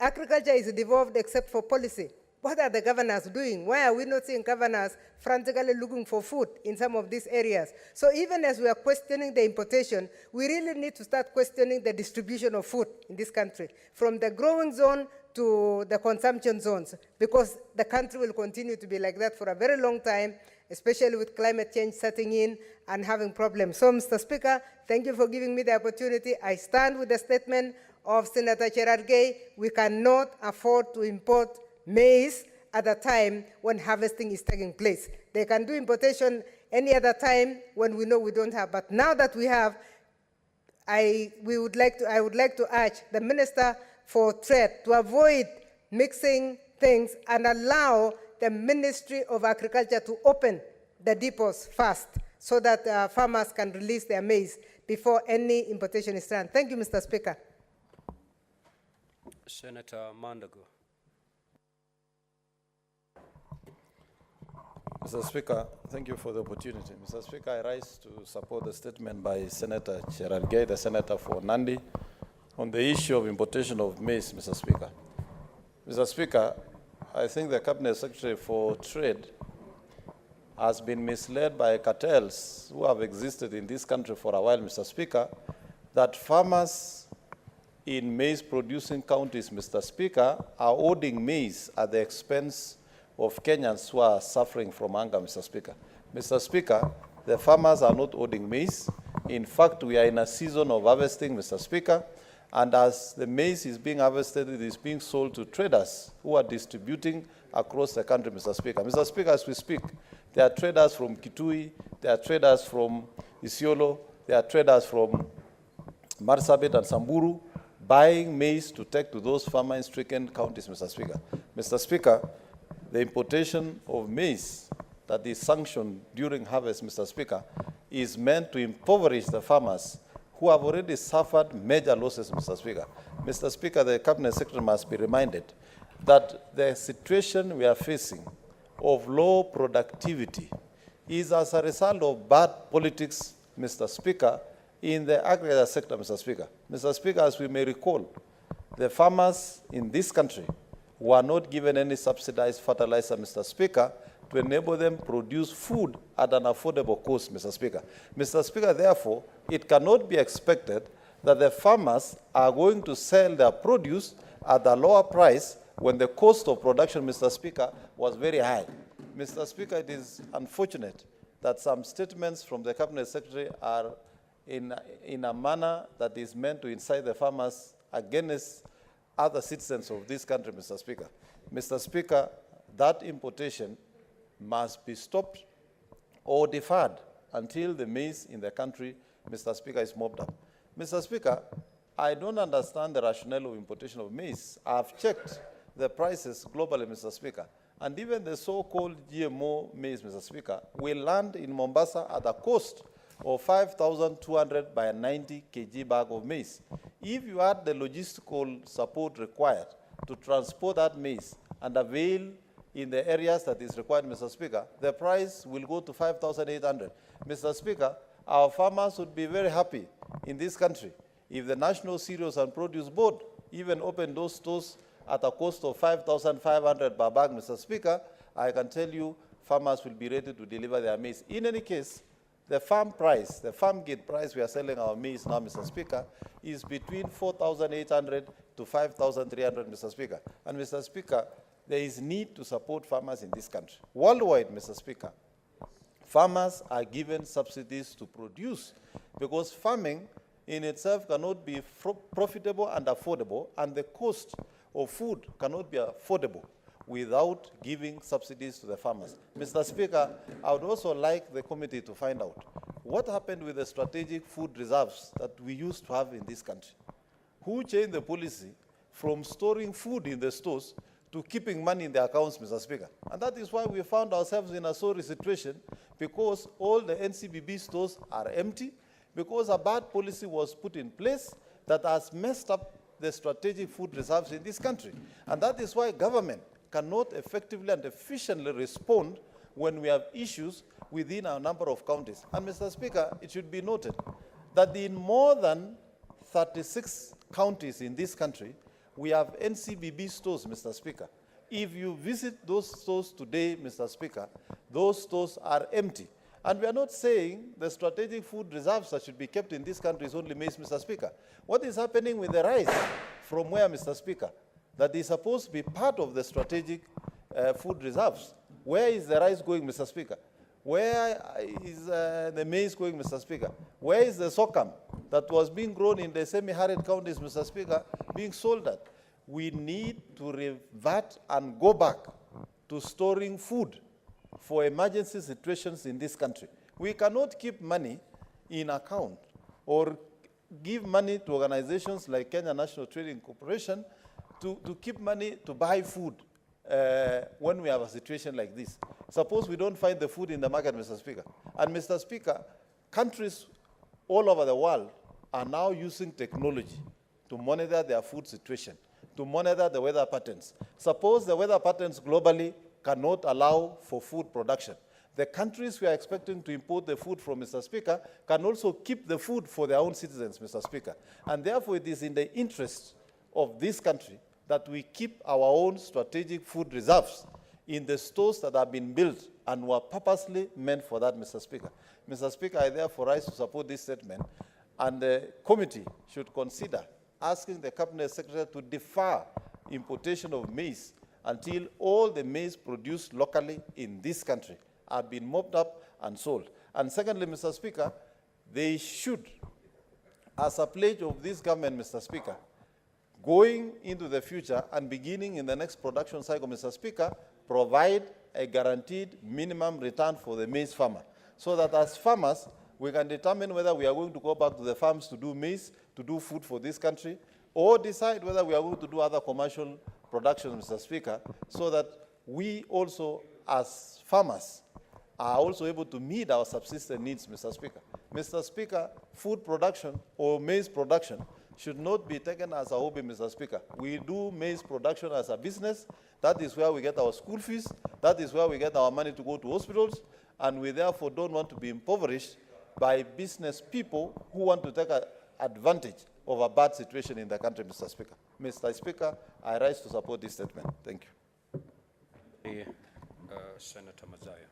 agriculture is devolved except for policy. What are the governors doing? Why are we not seeing governors frantically looking for food in some of these areas? So even as we are questioning the importation, we really need to start questioning the distribution of food in this country, from the growing zone to the consumption zones, because the country will continue to be like that for a very long time, especially with climate change setting in and having problems. So, Mr. Speaker, thank you for giving me the opportunity. I stand with the statement of Senator Cherargei. We cannot afford to import maize at a time when harvesting is taking place. They can do importation any other time when we know we don't have. But now that we have, I would like to urge the Minister for Trade to avoid mixing things and allow the Ministry of Agriculture to open the depots first, so that farmers can release their maize before any importation is done. Thank you, Mr. Speaker. Senator Mandago. Mr. Speaker, thank you for the opportunity. Mr. Speaker, I rise to support the statement by Senator Cherargei, the Senator for Nandi, on the issue of importation of maize, Mr. Speaker. Mr. Speaker, I think the Cabinet Secretary for Trade has been misled by cartels who have existed in this country for a while, Mr. Speaker, that farmers in maize-producing counties, Mr. Speaker, are hoarding maize at the expense of Kenyans who are suffering from hunger, Mr. Speaker. Mr. Speaker, the farmers are not hoarding maize. In fact, we are in a season of harvesting, Mr. Speaker, and as the maize is being harvested, it is being sold to traders who are distributing across the country, Mr. Speaker. Mr. Speaker, as we speak, there are traders from Kitui, there are traders from Isiolo, there are traders from Marsabit and Samburu buying maize to take to those famine-stricken counties, Mr. Speaker. Mr. Speaker, the importation of maize that is sanctioned during harvest, Mr. Speaker, is meant to impoverish the farmers who have already suffered major losses, Mr. Speaker. Mr. Speaker, the Cabinet Secretary must be reminded that the situation we are facing of low productivity is as a result of bad politics, Mr. Speaker, in the agriculture sector, Mr. Speaker. Mr. Speaker, as we may recall, the farmers in this country were not given any subsidized fertilizer, Mr. Speaker, to enable them produce food at an affordable cost, Mr. Speaker. Mr. Speaker, therefore, it cannot be expected that the farmers are going to sell their produce at a lower price when the cost of production, Mr. Speaker, was very high. Mr. Speaker, it is unfortunate that some statements from the Cabinet Secretary are in a manner that is meant to incite the farmers against other citizens of this country, Mr. Speaker. Mr. Speaker, that importation must be stopped or deferred until the maize in the country, Mr. Speaker, is mopped up. Mr. Speaker, I don't understand the rationale of importation of maize. I've checked the prices globally, Mr. Speaker, And even the so-called GMO maize, Mr. Speaker, will land in Mombasa at a cost of 5,200 by a 90 kg bag of maize. If you add the logistical support required to transport that maize and avail in the areas that is required, Mr. Speaker, the price will go to 5,800. Mr. Speaker, our farmers would be very happy in this country if the National Cereals and Produce Board even opened those stores at a cost of 5,500 per bag, Mr. Speaker. I can tell you farmers will be ready to deliver their maize. In any case, the farm price, the farm gate price we are selling our maize now, Mr. Speaker, is between 4,800 to 5,300, Mr. Speaker. And Mr. Speaker, there is need to support farmers in this country. Worldwide, Mr. Speaker, farmers are given subsidies to produce because farming in itself cannot be profitable and affordable, and the cost of food cannot be affordable without giving subsidies to the farmers. Mr. Speaker, I would also like the committee to find out what happened with the strategic food reserves that we used to have in this country. Who changed the policy from storing food in the stores to keeping money in the accounts, Mr. Speaker? And that is why we found ourselves in a sorry situation, because all the NCBB stores are empty, because a bad policy was put in place that has messed up the strategic food reserves in this country. And that is why government cannot effectively and efficiently respond when we have issues within a number of counties. And Mr. Speaker, it should be noted that in more than 36 counties in this country, we have NCBB stores, Mr. Speaker. If you visit those stores today, Mr. Speaker, those stores are empty. And we are not saying the strategic food reserves that should be kept in this country is only maize, Mr. Speaker. What is happening with the rice from where, Mr. Speaker? That is supposed to be part of the strategic food reserves. Where is the rice going, Mr. Speaker? Where is the maize going, Mr. Speaker? Where is the sorghum that was being grown in the semi-arid counties, Mr. Speaker, being sold at? We need to revert and go back to storing food for emergency situations in this country. We cannot keep money in account or give money to organizations like Kenya National Trading Corporation to keep money to buy food when we have a situation like this. Suppose we don't find the food in the market, Mr. Speaker. And Mr. Speaker, countries all over the world are now using technology to monitor their food situation, to monitor the weather patterns. Suppose the weather patterns globally cannot allow for food production. The countries we are expecting to import the food from, Mr. Speaker, can also keep the food for their own citizens, Mr. Speaker. And therefore, it is in the interest of this country that we keep our own strategic food reserves in the stores that have been built and were purposely meant for that, Mr. Speaker. Mr. Speaker, I therefore rise to support this statement, and the committee should consider asking the Cabinet Secretary to defer importation of maize until all the maize produced locally in this country have been mopped up and sold. And secondly, Mr. Speaker, they should, as a pledge of this government, Mr. Speaker, going into the future and beginning in the next production cycle, Mr. Speaker, provide a guaranteed minimum return for the maize farmer, so that as farmers, we can determine whether we are going to go back to the farms to do maize, to do food for this country, or decide whether we are going to do other commercial production, Mr. Speaker, so that we also, as farmers, are also able to meet our subsistence needs, Mr. Speaker. Mr. Speaker, food production or maize production should not be taken as a hobby, Mr. Speaker. We do maize production as a business. That is where we get our school fees. That is where we get our money to go to hospitals. And we therefore don't want to be impoverished by business people who want to take advantage of a bad situation in the country, Mr. Speaker. Mr. Speaker, I rise to support this statement. Thank you. Senator Mazaya.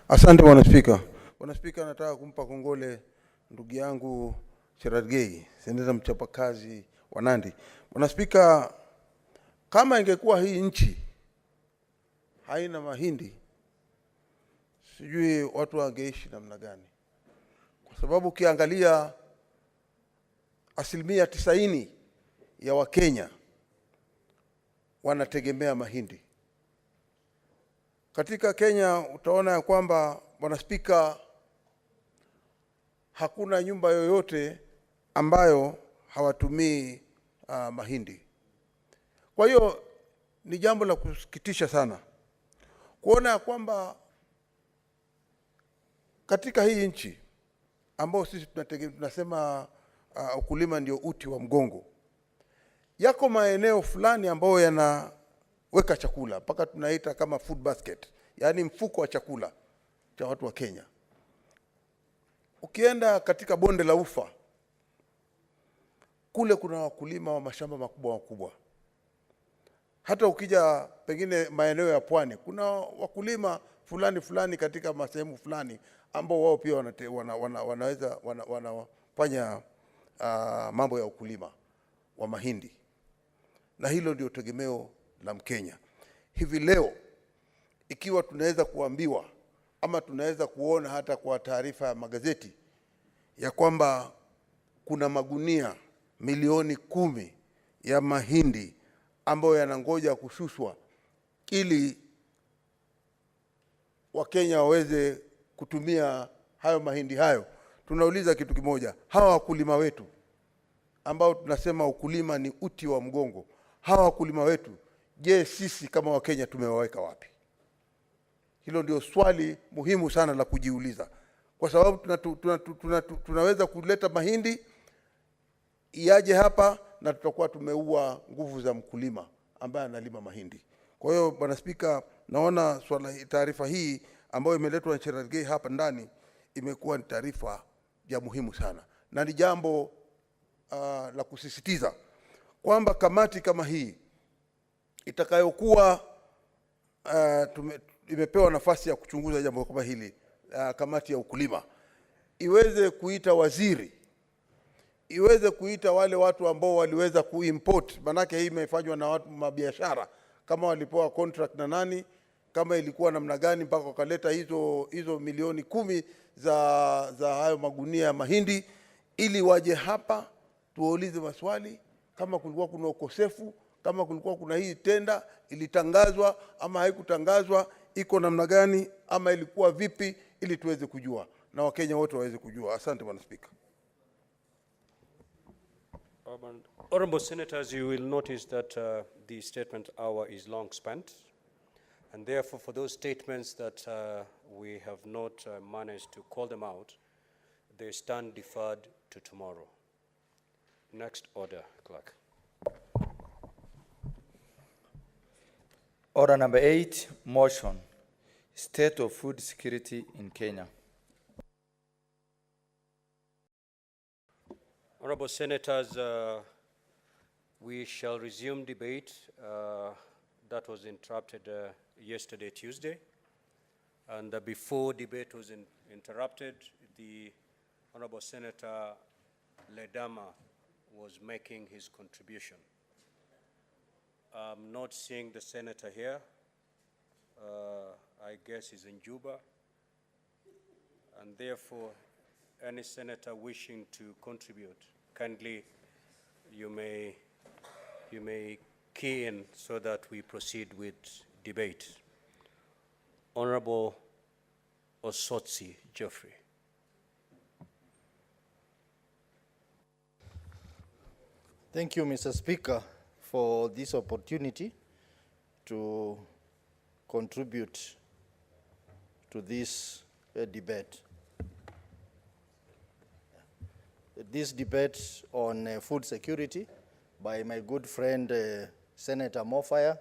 Asante Bwana Spika. Bwana Spika, nataka kumpa kongole ndugu yangu Cherargei, seneta mchapakazi wa Nandi. Bwana Spika, kama ingekuwa hii nchi haina mahindi, sijui watu wangeishi namna gani. Kwa sababu ukiangalia 90% ya Wakenya wanategemea mahindi. Katika Kenya utaona ya kwamba, Bwana Spika, hakuna nyumba yoyote ambayo hawatumii mahindi. Kwa Kwa hiyo ni jambo la kusikitisha sana kuona kwamba katika hii nchi ambao sisi tunasema ukulima ndio uti wa mgongo, yako maeneo fulani ambayo yanaweka chakula mpaka tunaita kama food basket, yani mfuko wa chakula cha watu wa Kenya. Ukienda katika bonde la Ufa kule kuna wakulima wa mashamba makubwa makubwa. Hata ukija pengine maeneo ya pwani kuna wakulima fulani katika sehemu fulani ambao wao pia wanaweza wanafanya mambo ya ukulima wa mahindi, na hilo ndio tegemeo la Mkenya. Hivi leo ikiwa tunaweza kuambiwa ama tunaweza kuona hata kwa taarifa ya magazeti ya kwamba kuna magunia milioni 10 ya mahindi ambayo yanangoja kushushwa ili Wakenya waweze kutumia hayo mahindi hayo, tunauliza kitu kimoja: hawa wakulima wetu ambao tunasema ukulima ni uti wa mgongo, hawa wakulima wetu, je, sisi kama Wakenya tumewaweka wapi? Hilo ndio swali muhimu sana la kujiuliza, kwa sababu tunaweza kuleta mahindi iaje hapa na tutakuwa tumeua nguvu za mkulima ambaye analima mahindi. Kwa hiyo Bwana Spika, naona taarifa hii ambayo imeletwa na Cherargei hapa ndani imekuwa ni taarifa ya muhimu sana, na ni jambo la kusisitiza kwamba kamati kama hii itakayokuwa imepewa nafasi ya kuchunguza jambo kama hili, kamati ya ukulima, iweze kuita waziri, iweze kuita wale watu ambao waliweza kuimport, manake hii imefanywa na watu mabiashara, kama walipewa contract na nani, kama ilikuwa namna gani mpaka wakaleta hizo milioni 10 za hayo magunia ya mahindi, ili waje hapa tuwaulize maswali kama kulikuwa kuna ukosefu, kama kulikuwa kuna hii tenda ilitangazwa ama haikutangazwa, iko namna gani ama ilikuwa vipi, ili tuweze kujua na Wakenya wote waweze kujua. Asante Bwana Speaker. Honorable Senators, you will notice that the statement hour is long spent, and therefore for those statements that we have not managed to call them out, they stand deferred to tomorrow. Next order, Clerk. Order number 8, motion, state of food security in Kenya. Honorable Senators, we shall resume debate that was interrupted yesterday, Tuesday. And before debate was interrupted, the Honorable Senator Ledama was making his contribution. I'm not seeing the senator here. I guess he's in Juba. And therefore, any senator wishing to contribute, kindly you may key in so that we proceed with debate. Honorable Osotsi Geoffrey. Thank you, Mr. Speaker, for this opportunity to contribute to this debate. This debate on food security by my good friend Senator Mofaya,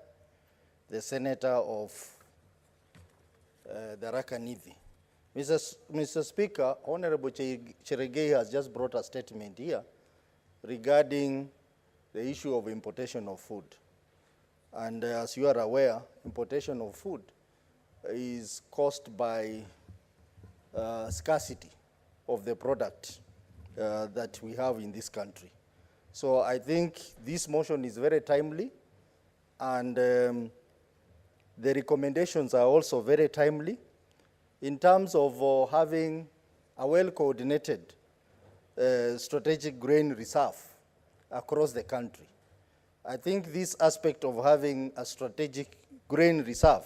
the Senator of the Rakanithi. Mr. Speaker, Honorable Cherargei has just brought a statement here regarding the issue of importation of food. And as you are aware, importation of food is caused by scarcity of the product that we have in this country. So I think this motion is very timely, and the recommendations are also very timely in terms of having a well-coordinated strategic grain reserve across the country. I think this aspect of having a strategic grain reserve,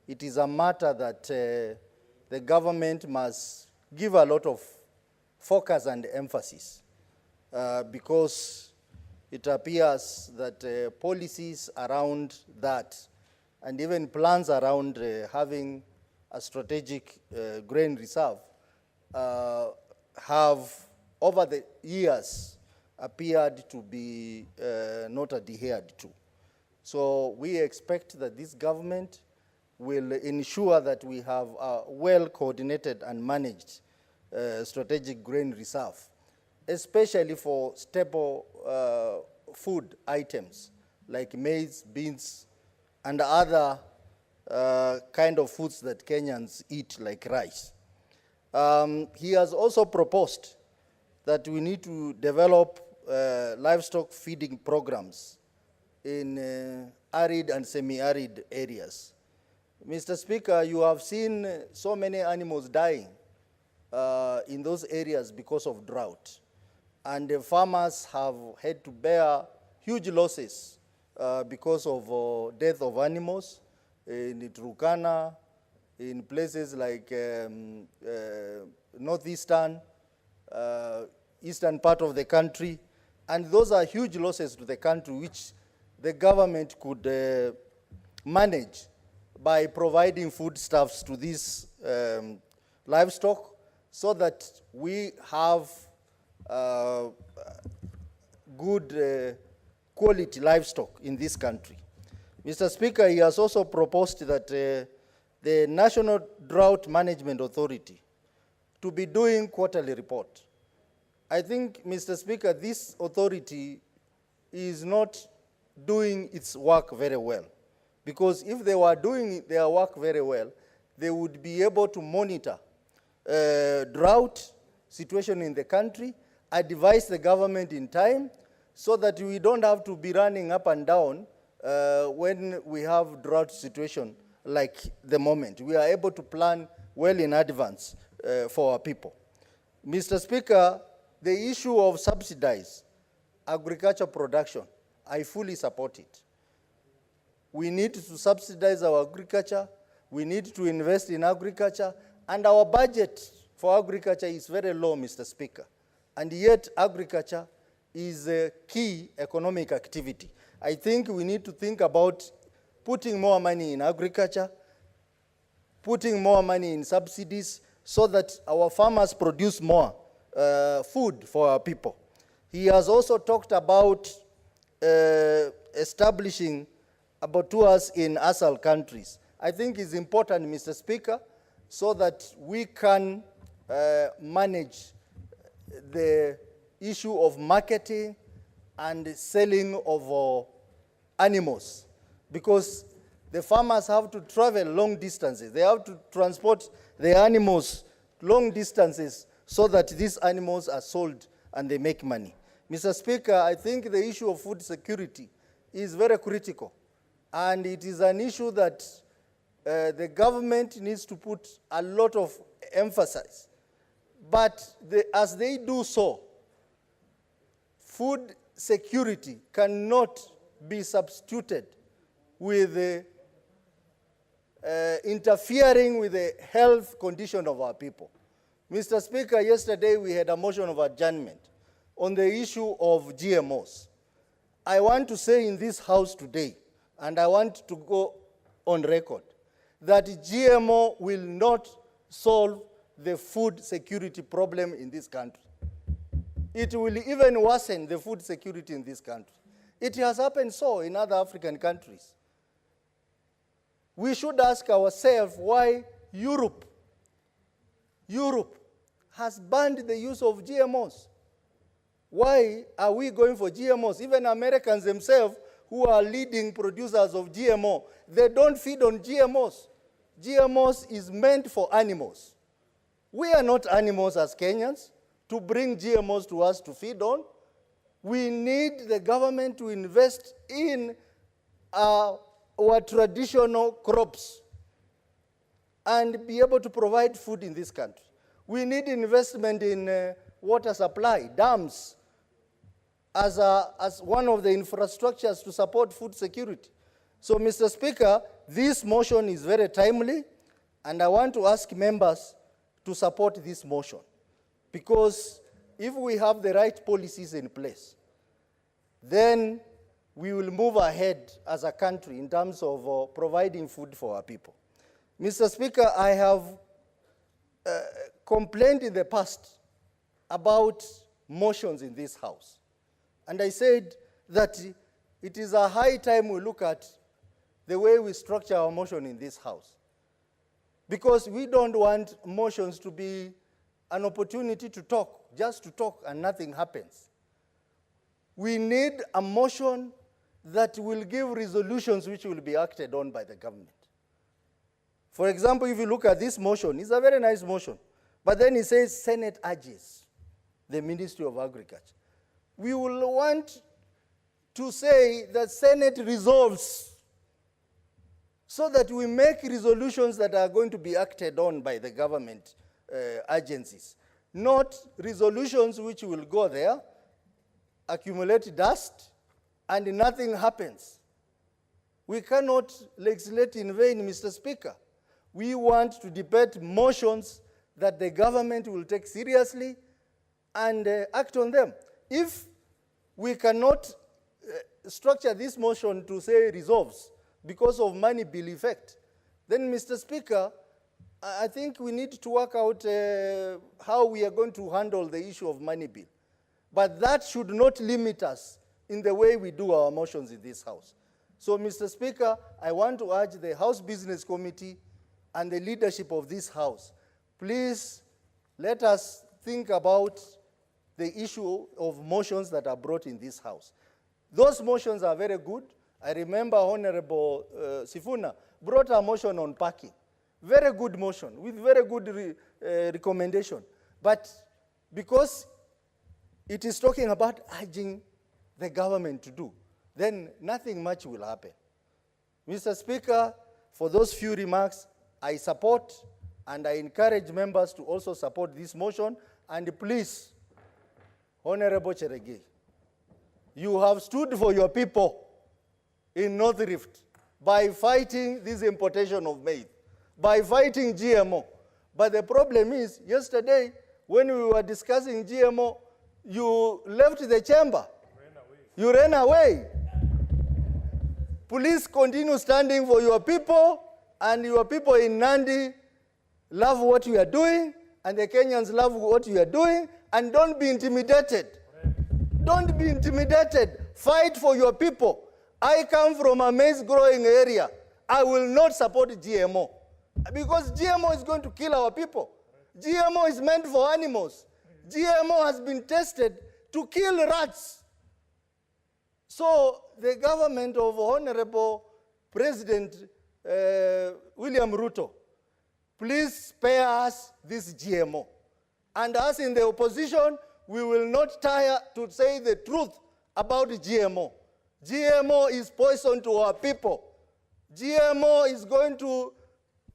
it is a matter that the government must give a lot of focus and emphasis, because it appears that policies around that and even plans around having a strategic grain reserve have, over the years, appeared to be not adhered to. So we expect that this government will ensure that we have a well-coordinated and managed strategic grain reserve, especially for staple food items like maize, beans, and other kind of foods that Kenyans eat, like rice. He has also proposed that we need to develop livestock feeding programs in arid and semi-arid areas. Mr. Speaker, you have seen so many animals dying in those areas because of drought. And the farmers have had to bear huge losses because of death of animals in Turkana, in places like northeastern, eastern part of the country. And those are huge losses to the country, which the government could manage by providing foodstuffs to these livestock so that we have good quality livestock in this country. Mr. Speaker, he has also proposed that the National Drought Management Authority to be doing quarterly report. I think, Mr. Speaker, this authority is not doing its work very well. Because if they were doing their work very well, they would be able to monitor drought situation in the country, advise the government in time, so that we don't have to be running up and down when we have drought situation like the moment. We are able to plan well in advance for our people. Mr. Speaker, the issue of subsidized agriculture production, I fully support it. We need to subsidize our agriculture. We need to invest in agriculture. And our budget for agriculture is very low, Mr. Speaker. And yet agriculture is a key economic activity. I think we need to think about putting more money in agriculture, putting more money in subsidies so that our farmers produce more food for our people. He has also talked about establishing abattoirs in ASAL countries. I think it's important, Mr. Speaker, so that we can manage the issue of marketing and selling of animals, because the farmers have to travel long distances. They have to transport the animals long distances so that these animals are sold and they make money. Mr. Speaker, I think the issue of food security is very critical. And it is an issue that the government needs to put a lot of emphasis. But as they do so, food security cannot be substituted with interfering with the health condition of our people. Mr. Speaker, yesterday we had a motion of adjournment on the issue of GMOs. I want to say in this House today, and I want to go on record, that GMO will not solve the food security problem in this country. It will even worsen the food security in this country. It has happened so in other African countries. We should ask ourselves why Europe has banned the use of GMOs. Why are we going for GMOs? Even Americans themselves, who are leading producers of GMO, they don't feed on GMOs. GMOs is meant for animals. We are not animals as Kenyans to bring GMOs to us to feed on. We need the government to invest in our traditional crops and be able to provide food in this country. We need investment in water supply, dams, as one of the infrastructures to support food security. So, Mr. Speaker, this motion is very timely, and I want to ask members to support this motion, because if we have the right policies in place, then we will move ahead as a country in terms of providing food for our people. Mr. Speaker, I have complained in the past about motions in this House. And I said that it is a high time we look at the way we structure our motion in this House. Because we don't want motions to be an opportunity to talk, just to talk and nothing happens. We need a motion that will give resolutions which will be acted on by the government. For example, if you look at this motion, it's a very nice motion. But then it says, Senate urges the Ministry of Agriculture. We will want to say that Senate resolves so that we make resolutions that are going to be acted on by the government agencies, not resolutions which will go there, accumulate dust, and nothing happens. We cannot legislate in vain, Mr. Speaker. We want to debate motions that the government will take seriously and act on them. If we cannot structure this motion to say resolves because of money bill effect, then, Mr. Speaker, I think we need to work out how we are going to handle the issue of money bill. But that should not limit us in the way we do our motions in this House. So, Mr. Speaker, I want to urge the House Business Committee and the leadership of this House, please let us think about the issue of motions that are brought in this House. Those motions are very good. I remember Honorable Sifuna brought a motion on parking. Very good motion with very good recommendation. But because it is talking about urging the government to do, then nothing much will happen. Mr. Speaker, for those few remarks, I support and I encourage members to also support this motion. And please, Honorable Cherargei, you have stood for your people in North Rift by fighting this importation of maize, by fighting GMO. But the problem is, yesterday, when we were discussing GMO, you left the chamber. You ran away. Please continue standing for your people, and your people in Nandi love what you are doing, and the Kenyans love what you are doing, and don't be intimidated. Don't be intimidated. Fight for your people. I come from a maize-growing area. I will not support GMO, because GMO is going to kill our people. GMO is meant for animals. GMO has been tested to kill rats. So the government of Honorable President William Ruto, please spare us this GMO. And us in the opposition, we will not tire to say the truth about GMO. GMO is poison to our people. GMO is going to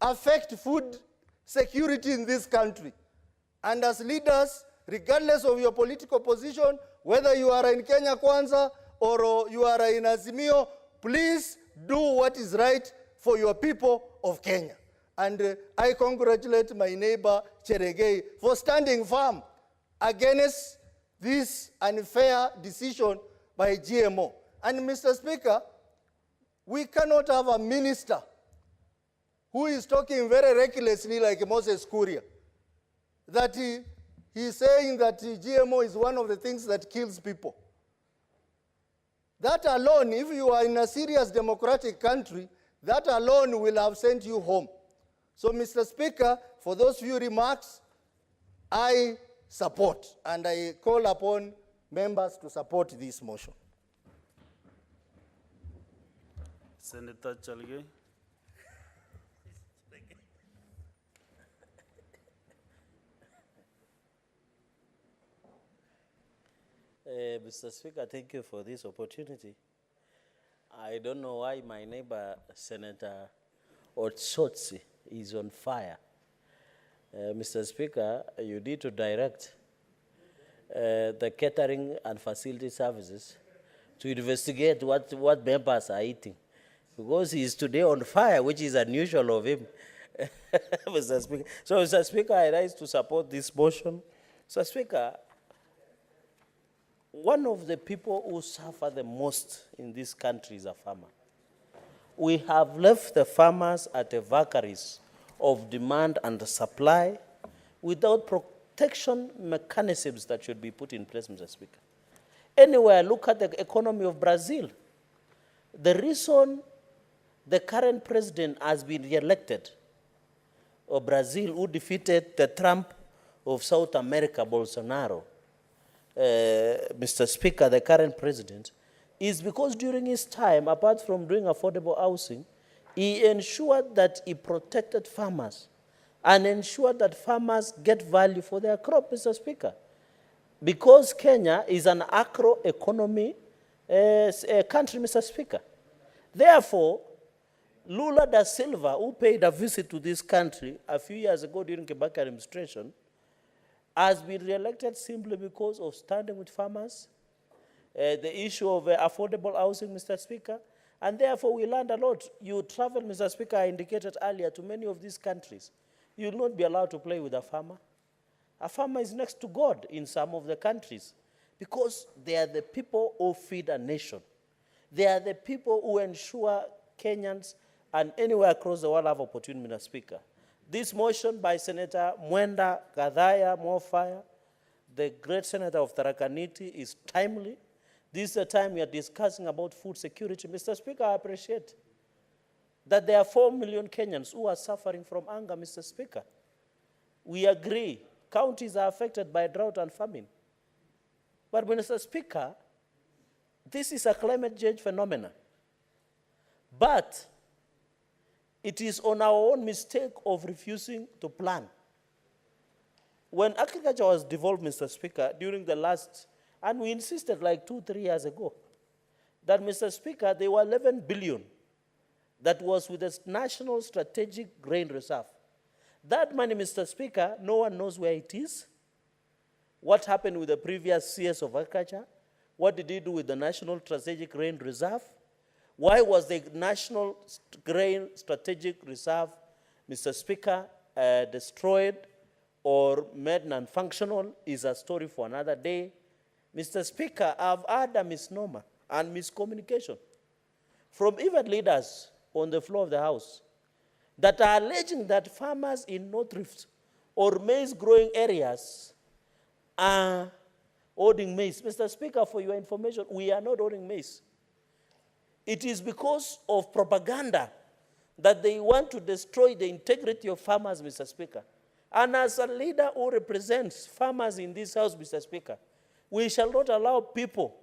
affect food security in this country. And as leaders, regardless of your political position, whether you are in Kenya Kwanza or you are in Azimio, please do what is right for your people of Kenya. And I congratulate my neighbor Cherargei for standing firm against this unfair decision by GMO. And Mr. Speaker, we cannot have a minister who is talking very recklessly like Moses Kuria, that he's saying that GMO is one of the things that kills people. That alone, if you are in a serious democratic country, that alone will have sent you home. So, Mr. Speaker, for those few remarks, I support, and I call upon members to support this motion. Senator Cherargei. Mr. Speaker, thank you for this opportunity. I don't know why my neighbor, Senator Otsotsi, is on fire. Mr. Speaker, you need to direct the catering and facility services to investigate what members are eating, because he is today on fire, which is unusual of him. Mr. Speaker. So, Mr. Speaker, I rise to support this motion. Mr. Speaker, one of the people who suffer the most in this country is a farmer. We have left the farmers at the vagaries of demand and supply without protection mechanisms that should be put in place, Mr. Speaker. Anywhere, look at the economy of Brazil. The reason the current president has been re-elected of Brazil, who defeated the Trump of South America, Bolsonaro, Mr. Speaker, the current president, is because during his time, apart from doing affordable housing, he ensured that he protected farmers and ensured that farmers get value for their crop, Mr. Speaker. Because Kenya is an agro-economy country, Mr. Speaker. Therefore, Lula da Silva, who paid a visit to this country a few years ago during Kibaki administration, has been re-elected simply because of standing with farmers, the issue of affordable housing, Mr. Speaker, and therefore we learned a lot. You travel, Mr. Speaker, I indicated earlier, to many of these countries. You will not be allowed to play with a farmer. A farmer is next to God in some of the countries because they are the people who feed a nation. They are the people who ensure Kenyans and anywhere across the world have opportunity, Mr. Speaker. This motion by Senator Mwenda Gadhaya Mofaya, the great senator of Tharaka Nithi, is timely. This is the time we are discussing about food security. Mr. Speaker, I appreciate that there are 4 million Kenyans who are suffering from hunger, Mr. Speaker. We agree counties are affected by drought and famine. But, Mr. Speaker, this is a climate change phenomenon. But it is on our own mistake of refusing to plan. When agriculture was devolved, Mr. Speaker, during the last, and we insisted like 2-3 years ago, that, Mr. Speaker, there were 11 billion that was with the National Strategic Grain Reserve. That money, Mr. Speaker, no one knows where it is. What happened with the previous CS of Agriculture? What did he do with the National Strategic Grain Reserve? Why was the National Grain Strategic Reserve, Mr. Speaker, destroyed or made non-functional is a story for another day. Mr. Speaker, I've had a misnomer and miscommunication from even leaders on the floor of the House that are alleging that farmers in North Rift or maize-growing areas are holding maize. Mr. Speaker, for your information, we are not holding maize. It is because of propaganda that they want to destroy the integrity of farmers, Mr. Speaker. And as a leader who represents farmers in this House, Mr. Speaker, we shall not allow people